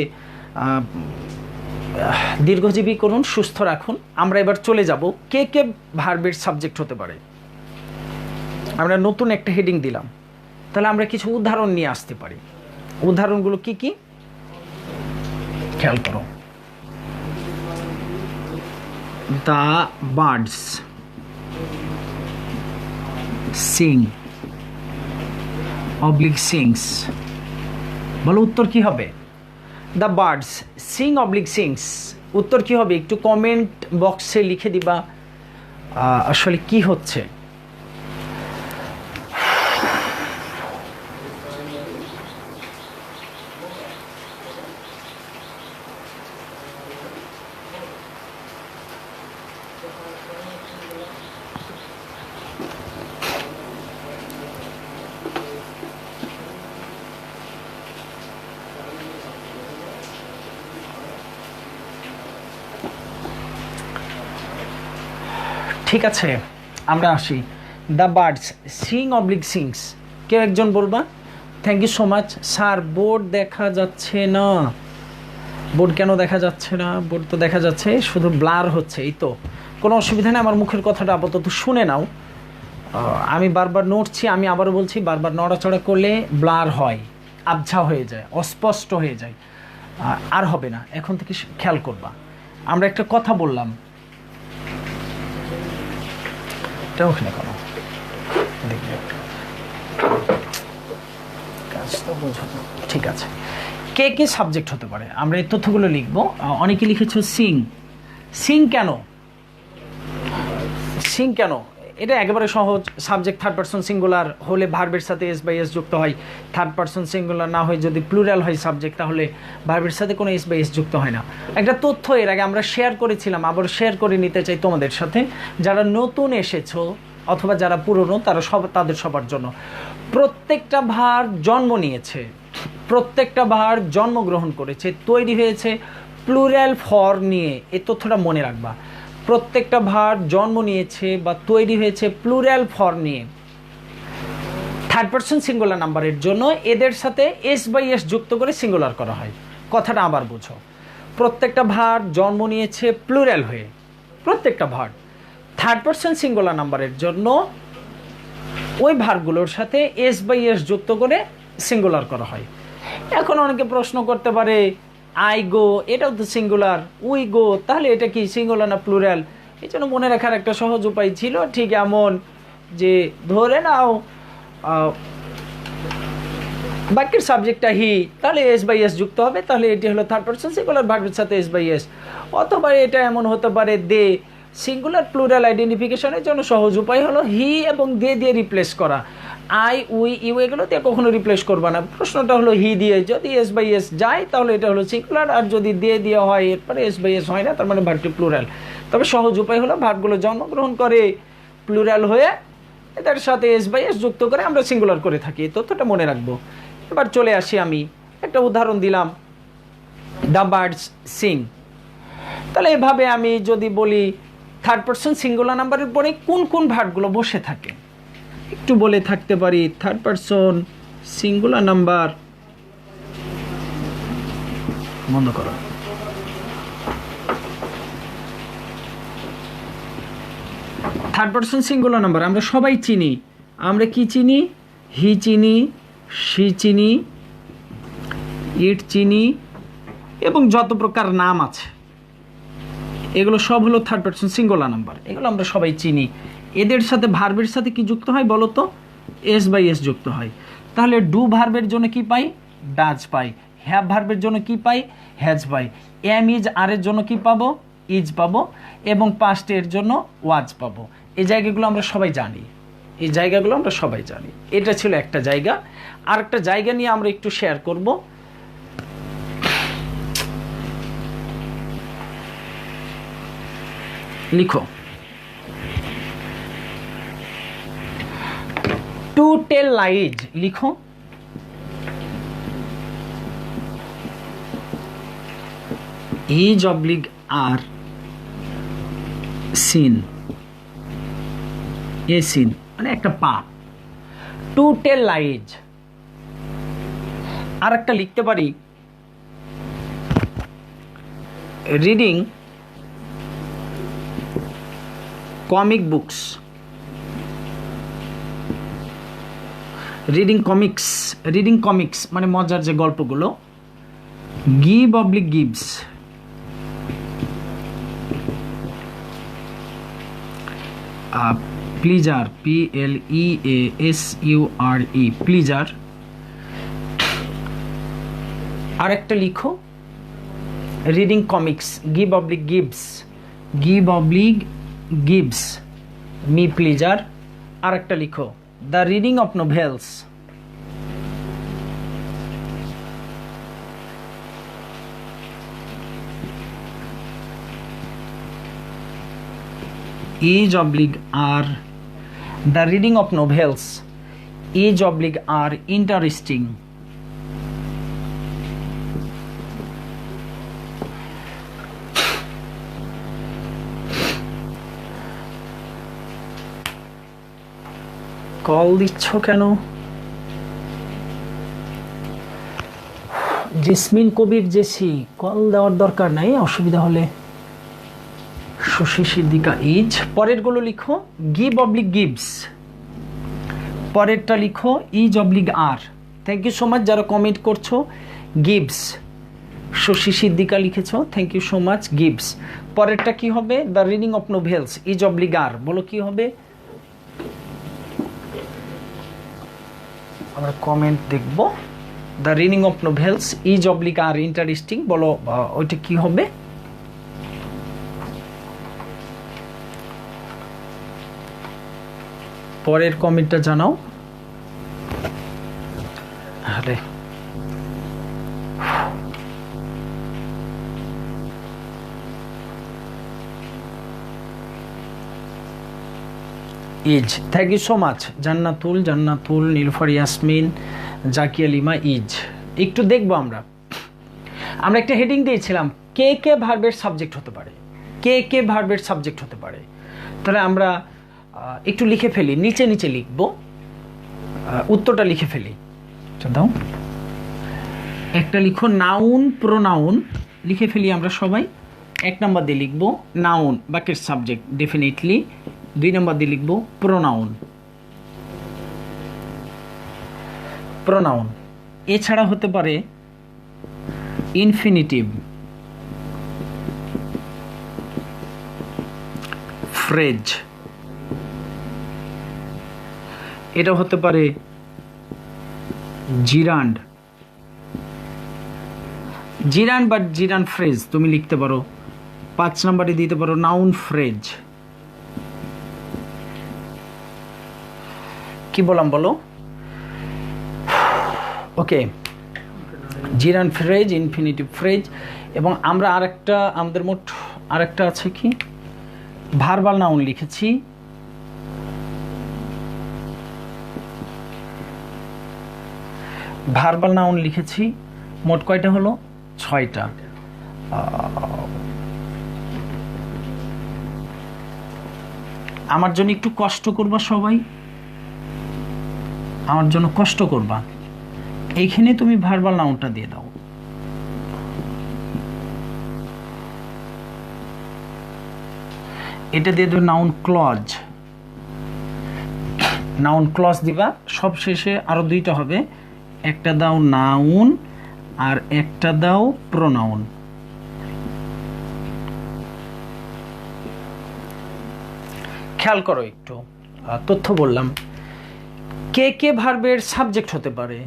দীর্ঘজীবী করুন, সুস্থ রাখুন। আমরা এবার চলে যাব কে কে ভার্বের সাবজেক্ট হতে পারে। আমরা নতুন একটা হেডিং দিলাম, তাহলে আমরা কিছু উদাহরণ নিয়ে আসতে পারি। উদাহরণগুলো কি কি খেয়াল করো। The birds sing oblique sings, বলো উত্তর কি হবে? The birds sing oblique sings, উত্তর কি হবে? একটু কমেন্ট বক্সে লিখে দিবা আসলে কি হচ্ছে। ঠিক আছে, আমরা আসি। The birds sing oblique sings, কেউ একজন বলবা? Thank you so much. Sir board দেখা যাচ্ছে না। বোর্ড কেন দেখা যাচ্ছে না? বোর্ড তো দেখা যাচ্ছে, শুধু ব্লার হচ্ছে। এই তো, কোনো অসুবিধা নেই। আমার মুখের কথাটা আপাতত শুনে নাও। আমি বারবার নড়ছি, আমি আবারও বলছি, বারবার নড়াচড়া করলে ব্লার হয়, আবছা হয়ে যায়, অস্পষ্ট হয়ে যায়। আর হবে না, এখন থেকে খেয়াল করবা। আমরা একটা কথা বললাম, ওখানে করো, দেখবে কাজটা বোঝো। ঠিক আছে, কে কে সাবজেক্ট হতে পারে আমরা এই তথ্যগুলো লিখবো। অনেকে লিখেছো সিং। সিং কেন? সিং কেন? এটা একেবারে সহজ। সাবজেক্ট থার্ড পারসন সিঙ্গুলার হলে ভার্বের সাথে এস বাই এস যুক্ত হয়। থার্ড পারসন সিঙ্গুলার না হয়, যদি প্লুরাল হয় সাবজেক্ট, তাহলে ভার্বের সাথে কোনো এস বাই এস যুক্ত হয় না। একটা তথ্য এর আগে আমরা শেয়ার করেছিলাম, আবার শেয়ার করে নিতে চাই তোমাদের সাথে। যারা নতুন এসেছো অথবা যারা পুরনো, তাদের সবার জন্য, প্রত্যেকটা ভার জন্ম নিয়েছে, প্রত্যেকটা ভার জন্মগ্রহণ করেছে, তৈরি হয়েছে প্লুরাল ফর্ম নিয়ে। এই তথ্যটা মনে রাখবা। প্রত্যেকটা ভার জন্ম নিয়েছে বা তৈরি হয়েছে প্লুরাল ফর্ম নিয়ে। থার্ড পারসন সিঙ্গুলার নাম্বারের জন্য এদের সাথে এস বাই এস যুক্ত করে সিঙ্গুলার করা হয়। কথাটা আবার বুঝো। প্রত্যেকটা ভার জন্ম নিয়েছে প্লুরাল হয়ে, প্রত্যেকটা ভার। থার্ড পারসন সিঙ্গুলার নাম্বারের জন্য ওই ভারগুলোর সাথে এস বাই এস যুক্ত করে সিঙ্গুলার করা হয়। এখন অনেকে প্রশ্ন করতে পারে, আই গো এটাও তো সিঙ্গুলার, উই গো, তাহলে এটা কি সিঙ্গুলার না প্লুরাল? এই জন্য মনে রাখার একটা সহজ উপায় ছিল, ঠিক এমন যে ধরে নাও বাক্যের সাবজেক্টটা হি, তাহলে এস বাই এস যুক্ত হবে, তাহলে এটি হলো থার্ড পারসন সিঙ্গুলার ভার্বের সাথে এস বাই এস। অথবা এটা এমন হতে পারে দে, সিঙ্গুলার প্লুরাল আইডেন্টিফিকেশনের জন্য সহজ উপায় হলো হি এবং দে দিয়ে রিপ্লেস করা। আই উই ইউ এগুলো দিয়ে কখনো রিপ্লেস করবা না। প্রশ্নটা হলো হি দিয়ে, যদি এস বাই এস যায় তাহলে এটা হলো সিঙ্গুলার, আর যদি দে দিয়ে হয় এরপরে এস বাই এস হয় না, তার মানে ভার্বটি প্লুরাল। তবে সহজ উপায় হলো ভার্বগুলো জন্মগ্রহণ করে প্লুরাল হয়ে এদের সাথে এস বাই এস যুক্ত করে আমরা সিঙ্গুলার করে থাকি। তথ্যটা মনে রাখবো। এবার চলে আসি, আমি একটা উদাহরণ দিলাম, দ্য বার্ডস সিং। তাহলে এভাবে আমি যদি বলি থার্ড পারসন সিঙ্গুলার নাম্বারের পরে কোন কোন ভার্বগুলো বসে থাকে, একটু বলে থাকতে পারি। থার্ড পারসন সিঙ্গুলার নাম্বার, বন্ধ করো। থার্ড পারসন সিঙ্গুলার নাম্বার আমরা সবাই চিনি। আমরা কি চিনি? হি চিনি, সি চিনি, ইট চিনি এবং যত প্রকার নাম আছে এগুলো সব হলো থার্ড পারসন সিঙ্গুলার নাম্বার, এগুলো আমরা সবাই চিনি। এদের সাথে ভার্বের সাথে কি যুক্ত হয় বলো তো? এস বাই এস যুক্ত হয়। তাহলে ডু ভার্বের জন্য কি পাই? Does pi. হ্যাভ ভার্বের জন্য কি পাই? হ্যাজ পাই। এম ইজ আর এর জন্য কি পাবো? ইজ পাবো। এবং পাস্ট এর জন্য ওয়াজ পাবো। এই জায়গাগুলো আমরা সবাই জানি, এই জায়গাগুলো আমরা সবাই জানি। এটা ছিল একটা জায়গা। আর একটা জায়গা নিয়ে আমরা একটু শেয়ার করব। লিখো, টু টেল লাইজ। লিখো, ইজ অবলিগ আর সিন, এ সিন মানে একটা পাপ। Two tell lies. আর একটা লিখতে পারি, reading comic books. Reading comics, reading comics মানে মজার যে গল্পগুলো। Give oblique gives, pleasure, PLEASURE, pleasure. আর একটা লিখো, reading comics, give oblique gives, give oblique gives me pleasure. আর একটা লিখো, the reading of novels. is oblique are, the reading of novels is oblique are interesting. Call দিচ্ছ কেন? Jasmine Kabir JC, call দেওয়ার দরকার নাই, অসুবিধা হলে। শশী সিদ্দিকা ইজ। পরেরগুলো লিখো, গিভ অবলিক গিভস। পরেরটা লিখো, is oblique are. Thank you so much যারা কমেন্ট করছো। গিভস, শশী সিদ্দিকা লিখেছো, thank you so much. Gives. পরেরটা কি হবে? The reading of novels is oblique are. বলো কি হবে? আমরা কমেন্ট দেখব। The reading of novels is oblique are interesting. বলো ওইটা কি হবে? পরের কমেন্টটা জানাও। আরে is, thank you so much. Jannatul, Nilufar Yasmin, Zakia Lima, is. একটু দেখবো আমরা একটা হেডিং দিয়েছিলাম, কে কে ভার্বের সাবজেক্ট হতে পারে, কে কে ভার্বের সাবজেক্ট হতে পারে। তাহলে আমরা একটু লিখে ফেলি, নিচে নিচে লিখব, উত্তরটা লিখে ফেলি। দাও একটা লিখো, নাউন প্রোনাউন। লিখে ফেলি আমরা সবাই। 1 নম্বর দিয়ে লিখব নাউন, বাক্যের সাবজেক্ট ডেফিনেটলি। 2 নম্বর দিয়ে লিখব প্রোনাউন। প্রোনাউন এছাড়া হতে পারে ইনফিনিটিভ, ফ্রেজ, এটা হতে পারে জিরান্ড, জিরান্ড বা জিরান্ড ফ্রেজ তুমি লিখতে পারো। 5 নম্বরে দিতে পারো নাউন ফ্রেজ। কি বললাম বলো? ওকে, জিরান্ড ফ্রেজ, ইনফিনিটিভ ফ্রেজ। এবং আমরা আরেকটা, আমাদের মোট আরেকটা আছে কি, ভার্বাল নাউন লিখেছি। ভার্বাল নাউন লিখেছি মোট কয়টা হলো? 6টা। আমার জন্য একটু কষ্ট করবা সবাই, আমার জন্য কষ্ট করবা। এইখানে তুমি ভার্বাল নাউনটা দিয়ে দাও। এটা দিয়ে দেবে নাউন ক্লজ। নাউন ক্লজ দিবা, সব শেষে আরো দুইটা হবে, একটা দাও নাউন আর একটা দাও প্রোনাউন। খেয়াল করো একটু, তথ্য বললাম। কে কে ভার্বের সাবজেক্ট হতে পারে?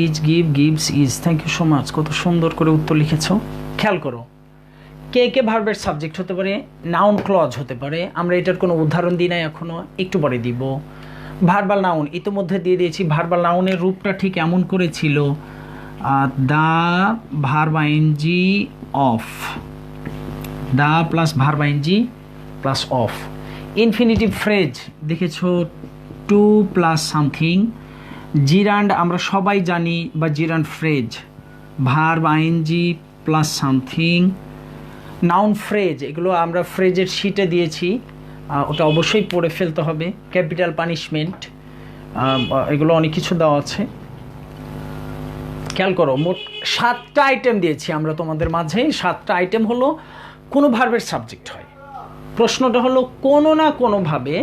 Is, give, gives, is. Thank you so much, কত সুন্দর করে উত্তর লিখেছো। খেয়াল করো, কে কে ভার্বের সাবজেক্ট হতে পারে? নাউন ক্লজ হতে পারে। আমরা এটার কোনো উদাহরণ দিই নাই এখনো, একটু পরে দিব। ভার্বাল নাউন ইতিমধ্যে দিয়ে দিয়েছি। ভার্বাল নাউনের রূপটা ঠিক এমন করে ছিল, the verb ING of, the plus verb ING plus of. Infinitive phrase দেখেছো, টু প্লাস সামথিং। জিরান্ড আমরা সবাই জানি, বা gerund phrase, verb ING plus something. Noun phrase, এগুলো আমরা ফ্রেজের শিটে দিয়েছি, ওটা অবশ্যই পড়ে ফেলতে হবে। ক্যাপিটাল পানিশমেন্ট, এগুলো অনেক কিছু দেওয়া আছে। খেয়াল করো, মোট 7টা আইটেম দিয়েছি আমরা তোমাদের মাঝে। 7টা আইটেম হলো কোনো ভার্বের সাবজেক্ট হয়। প্রশ্নটা হলো কোনো না কোনোভাবে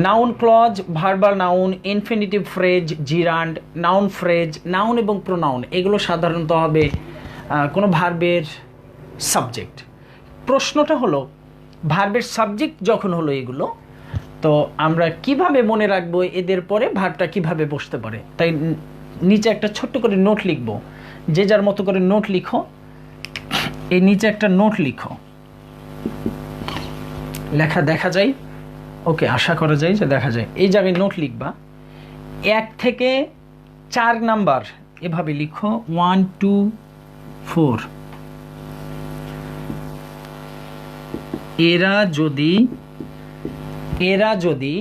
noun clause, verbal noun, infinitive phrase, gerund, noun phrase, noun এবং প্রোনাউন, এগুলো সাধারণত হবে কোনো ভার্বের সাবজেক্ট। প্রশ্নটা হলো ভার্বের সাবজেক্ট যখন হলো এগুলো, তো আমরা কিভাবে মনে রাখবো এদের পরে ভার্বটা কিভাবে বসতে পারে। তাই নিচে একটা ছোট্ট করে নোট লিখবো, যে যার মতো করে নোট লিখো। এই নিচে একটা নোট লিখো, লেখা দেখা যায়? ওকে, আশা করা যায় যে দেখা যায়। এই জায়গায় নোট লিখবা, 1 থেকে 4 নাম্বার এভাবে লিখো, 1 2 4। এরা যদি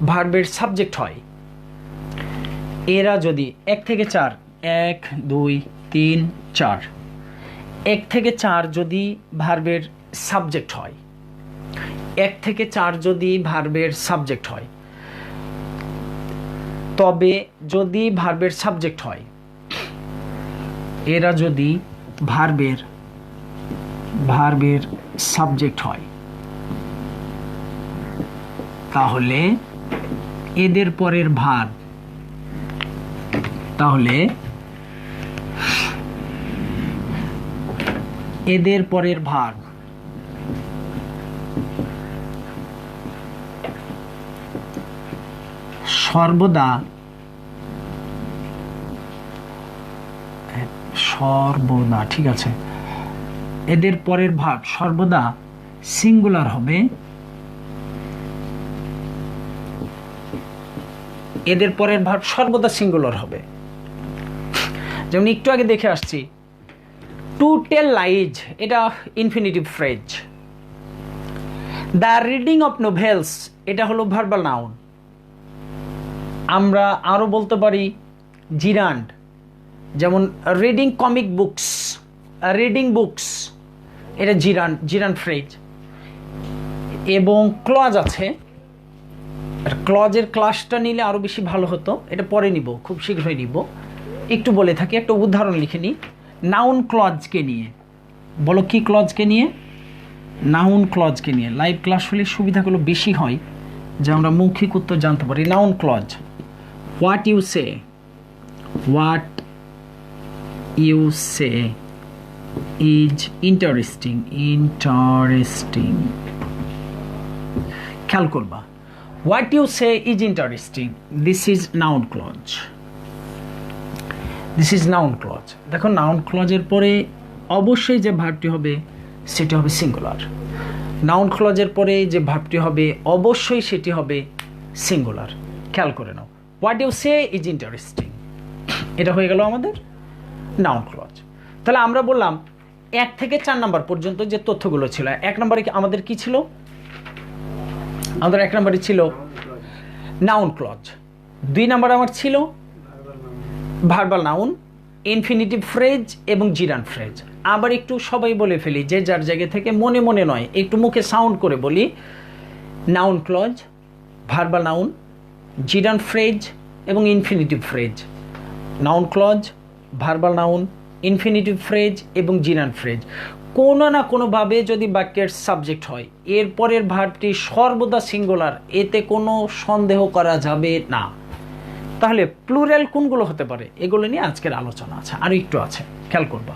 ভার্বের সাবজেক্ট হয়, এরা যদি 1 থেকে 4, 1 2 3 4, 1 থেকে 4 যদি ভার্বের সাবজেক্ট হয়, 1 থেকে 4 যদি ভার্বের সাবজেক্ট হয়, তবে যদি ভার্বের সাবজেক্ট হয়, এরা যদি ভার্বের সাবজেক্ট হয়, তাহলে এদের পরের ভার্ব, তাহলে এদের পরের ভার্ব সর্বদা ঠিক আছে, এদের পরের ভার্ব সর্বদা সিঙ্গুলার হবে। এদের পরের ভার্ব সর্বদা সিঙ্গুলার হবে। যেমন একটু আগে দেখে আসছি, টু টেল লাইজ, এটা infinitive phrase. The reading of novels, এটা হলো ভার্বাল নাউন। আমরা আরো বলতে পারি জিরান্ড, যেমন reading comic books, reading books, এটা জিরান্ড ফ্রেজ। এবং ক্লজ আছে, ক্লজের ক্লাসটা নিলে আরো বেশি ভালো হতো, এটা পরে নিব, খুব শীঘ্রই নিব। একটু বলে থাকি, একটা উদাহরণ লিখে নিই নাউন ক্লজকে নিয়ে। বলো কি ক্লজকে নিয়ে? নাউন ক্লজকে নিয়ে। লাইভ ক্লাস হলে সুবিধাগুলো বেশি হয়, যে আমরা মৌখিক উত্তর জানতে পারি। Noun clause, what you say, what you say is interesting, খেয়াল করবা, what you say is interesting, this is noun clause, this is noun clause. দেখো নাউন ক্লজের পরে অবশ্যই যে ভার্বটি হবে সেটি হবে সিঙ্গুলার। নাউন ক্লজের পরে যে ভার্বটি হবে অবশ্যই সেটি হবে সিঙ্গুলার। খেয়াল করে নাও, what you say is interesting, এটা হয়ে গেল আমাদের নাউন ক্লজ। তাহলে আমরা বললাম 1 থেকে 4 নাম্বার পর্যন্ত যে তথ্যগুলো ছিল। 1 নম্বরে আমাদের কি ছিল? আমাদের 1 নম্বরে ছিল নাউন ক্লজ। 2 নম্বরে আমার ছিল ভার্বাল নাউন, ইনফিনিটিভ ফ্রেজ এবং জিরান্ড ফ্রেজ। আবার একটু সবাই বলে ফেলি, যে যার জায়গা থেকে, মনে মনে নয়, একটু মুখে সাউন্ড করে বলি। Noun clause, verbal noun, gerund phrase এবং infinitive phrase. Noun clause, verbal noun, infinitive phrase এবং জিরান্ড ফ্রেজ। কোনো না কোনোভাবে যদি বাক্যের সাবজেক্ট হয়, এরপরের ভার্বটি সর্বদা সিঙ্গুলার, এতে কোনো সন্দেহ করা যাবে না। তাহলে প্লুরাল কোনগুলো হতে পারে, এগুলো নিয়ে আজকের আলোচনা আছে, আরও একটু আছে, খেয়াল করবা।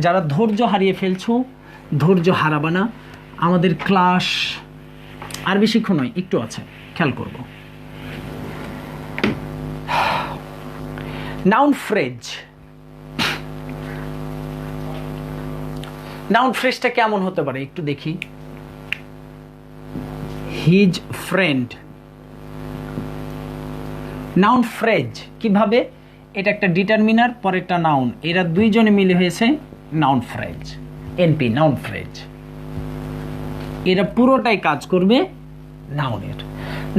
যারা ধৈর্য হারিয়ে ফেলছো, ধৈর্য হারাবা না, আমাদের ক্লাস আর বেশিক্ষণ নয়, একটু আছে, খেয়াল করব। নাউন ফ্রেজ, নাউন ফ্রেজটা কেমন হতে পারে একটু দেখি। হিজ ফ্রেন্ড, নাউন ফ্রেজ কিভাবে, এটা একটা ডিটারমিনার পরে একটা নাউন, এরা দুইজনে মিলে হয়েছে noun phrase, NP noun phrase. এরা পুরোটাই কাজ করবে নাউনের।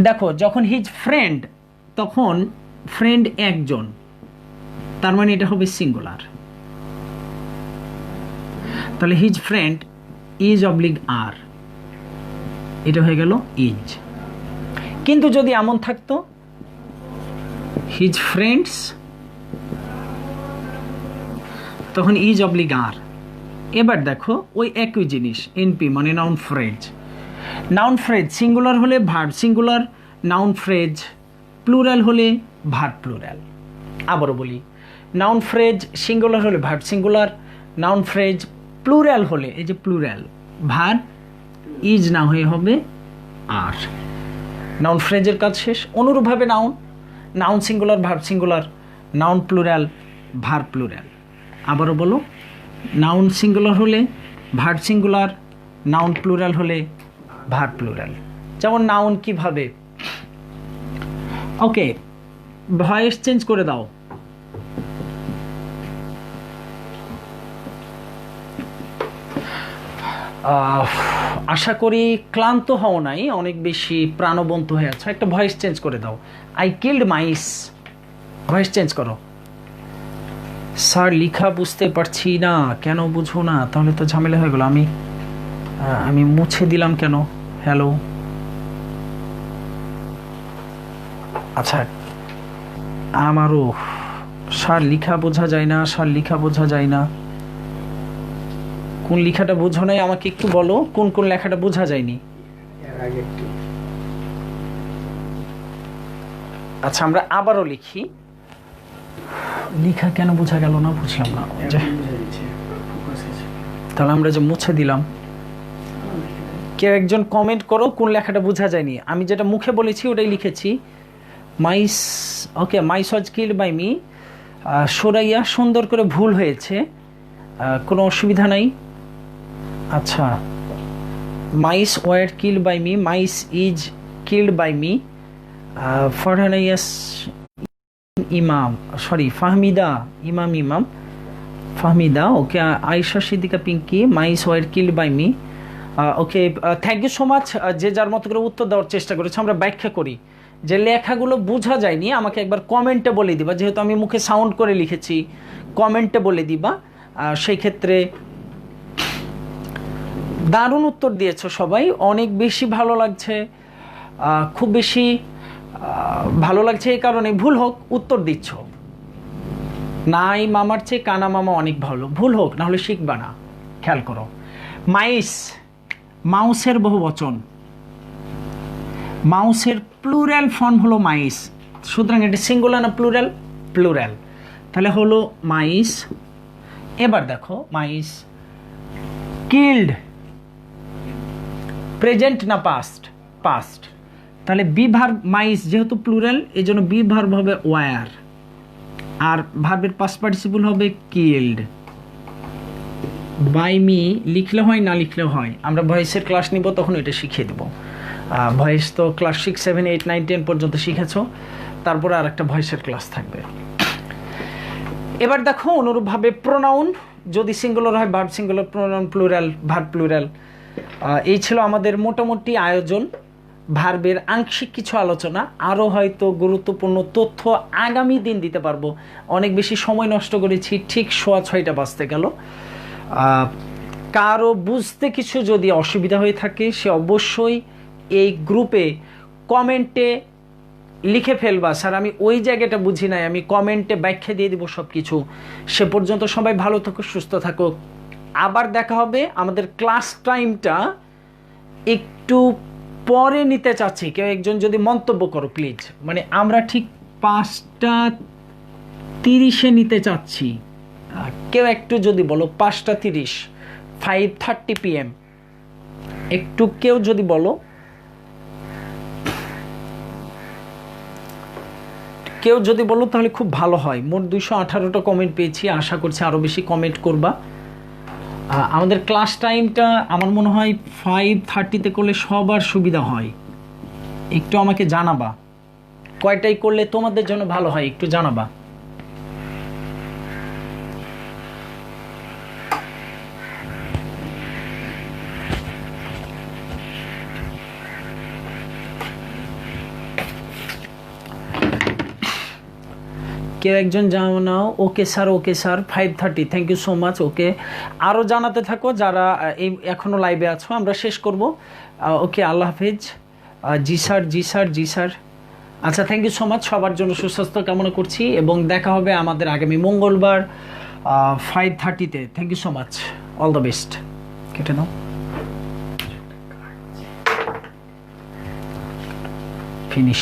দেখো যখন হিজ ফ্রেন্ড, তখন ফ্রেন্ড একজন, তার মানে এটা হবে সিঙ্গুলার। তাহলে his friend is oblique are, এটা হয়ে গেল ইজ। কিন্তু যদি এমন থাকতো হিজ ফ্রেন্ডস, তখন ইজ অবলিক আর। এবার দেখো ওই একই জিনিস, এনপি মানে noun phrase. Noun phrase singular হলে verb singular, noun phrase plural হলে ভার্ব প্লুরাল। আবারও বলি, নাউন ফ্রেজ সিঙ্গুলার হলে verb singular, noun phrase plural হলে, এই যে প্লুরাল, ভার্ব ইজ না হয়ে হবে আর। নাউন ফ্রেজের কাজ শেষ। অনুরূপভাবে noun, noun singular verb singular, noun plural verb plural. আবারও বলো, নাউন সিঙ্গুলার হলে ভার্ব সিঙ্গুলার, নাউন প্লুরাল হলে ভার্ব প্লুরাল। যেমন নাউন কিভাবে, ওকে ভয়েস চেঞ্জ করে দাও। আশা করি ক্লান্ত হও নাই, অনেক বেশি প্রাণবন্ত হয়ে আছো, একটা ভয়েস চেঞ্জ করে দাও। আই কিল্ড মাইস, ভয়েস চেঞ্জ করো। স্যার লিখা বুঝতে পারছি না, কেন বুঝো না? তাহলে তো ঝামেলা হয়ে গেল। আমি মুছে দিলাম কেন? হ্যালো, আচ্ছা আমারও স্যার লিখা বোঝা যায় না, স্যার লিখা বোঝা যায় না। কোন লেখাটা বোঝো নাই আমাকে একটু বলো, কোন কোন লেখাটা বোঝা যায়নি? আচ্ছা আমরা আবারও লিখি। লেখা কেন বোঝা গেল না বুঝলাম না। তাহলে আমরা যে মুছে দিলাম, কেউ একজন কমেন্ট করো কোন লেখাটা বোঝা যায়নি। আমি যেটা মুখে বলেছি ওটাই লিখেছি। Mice, okay, mice was killed by me. Soraiya, সুন্দর করে ভুল হয়েছে, কোনো অসুবিধা নাই। আচ্ছা, mice were killed by me, mice is killed by me. ফরহানাইয়াস Imam, sorry Fahmida, Imam Fahmida, okay. Ayesha Siddika Pinky, mice were killed by me. Okay, thank you so much. যে যার মতো করে উত্তর দেওয়ার চেষ্টা করেছে। আমরা ব্যাখ্যা করি, যে লেখাগুলো বোঝা যায়নি আমাকে একবার কমেন্টে বলে দিবা, যেহেতু আমি মুখে সাউন্ড করে লিখেছি, কমেন্টে বলে দিবা। সেই ক্ষেত্রে দারুণ উত্তর দিয়েছো সবাই, অনেক বেশি ভালো লাগছে, খুব বেশি ভালো লাগছে। এই কারণে ভুল হোক উত্তর দিচ্ছ। নাই মামার চেয়ে কানা মামা অনেক ভালো, ভুল হোক, না হলে শিখবা না। খেয়াল করো, মাইস মাউসের বহু বচন, মাউসের প্লুরাল ফর্ম হলো মাইস, সুতরাং এটা সিঙ্গুলার না প্লুরাল? প্লুরাল। তাহলে হলো মাইস। এবার দেখো মাইস কিল্ড, প্রেজেন্ট না পাস্ট? পাস্ট। তাহলে বি ভার্ব মাইস যেহেতু প্লুরাল, এই জন্য বি ভার্ব হবে ওয়ার, আর ভার্বের পাস্ট পার্টিসিপল হবে কিল্ড। বাই মি লিখলে হয় না লিখলেও হয়, আমরা ভয়েসের ক্লাস নিব তখন এটা শিখিয়ে দেবো। ভয়েস তো ক্লাস 6, 7, 8, 9, 10 পর্যন্ত শিখেছো, তারপরে আর একটা ভয়েসের ক্লাস থাকবে। এবার দেখো অনুরূপভাবে প্রোনাউন, যদি সিঙ্গুলার হয় verb singular, pronoun plural verb plural. এই ছিল আমাদের মোটামুটি আয়োজন, ভার্বের আংশিক কিছু আলোচনা। আরও হয়তো গুরুত্বপূর্ণ তথ্য আগামী দিন দিতে পারবো। অনেক বেশি সময় নষ্ট করেছি, ঠিক 6:15 বাজতে গেল। কারো বুঝতে কিছু যদি অসুবিধা হয়ে থাকে, সে অবশ্যই এই গ্রুপে কমেন্টে লিখে ফেলবা, স্যার আমি ওই জায়গাটা বুঝি নাই, আমি কমেন্টে ব্যাখ্যা দিয়ে দিব সব কিছু। সে পর্যন্ত সবাই ভালো থাকো, সুস্থ থাকো, আবার দেখা হবে। আমাদের ক্লাস টাইমটা একটু পরে নিতে চাচ্ছি, কেউ একজন যদি মন্তব্য করো প্লিজ। মানে আমরা ঠিক 5:30 নিতে চাচ্ছি, কেউ একটু যদি বলো 5:30, 5:30 PM, একটু কেউ যদি বলো, কেউ যদি বলো তাহলে খুব ভালো হয়। মোট 218টা কমেন্ট পেয়েছি, আশা করছি আরও বেশি কমেন্ট করবা। আমাদের ক্লাস টাইমটা আমার মনে হয় 5:30-তে করলে সবার সুবিধা হয়। একটু আমাকে জানাবা কয়টাই করলে তোমাদের জন্য ভালো হয়, একটু জানাবা। কেউ একজন জানাও। Okay sir, okay sir, 5:30, thank you so much. Okay, আরও জানাতে থাকো যারা এই এখনও লাইভে আছো, আমরা শেষ করব। ওকে, আল্লাহ হাফিজ। জি স্যার, জি স্যার, জি স্যার। আচ্ছা, থ্যাংক ইউ সো মাচ। সবার জন্য সুস্বাস্থ্য কামনা করছি এবং দেখা হবে আমাদের আগামী মঙ্গলবার 5:30-তে। Thank you so much, all the best. কেটে নাও, ফিনিশ।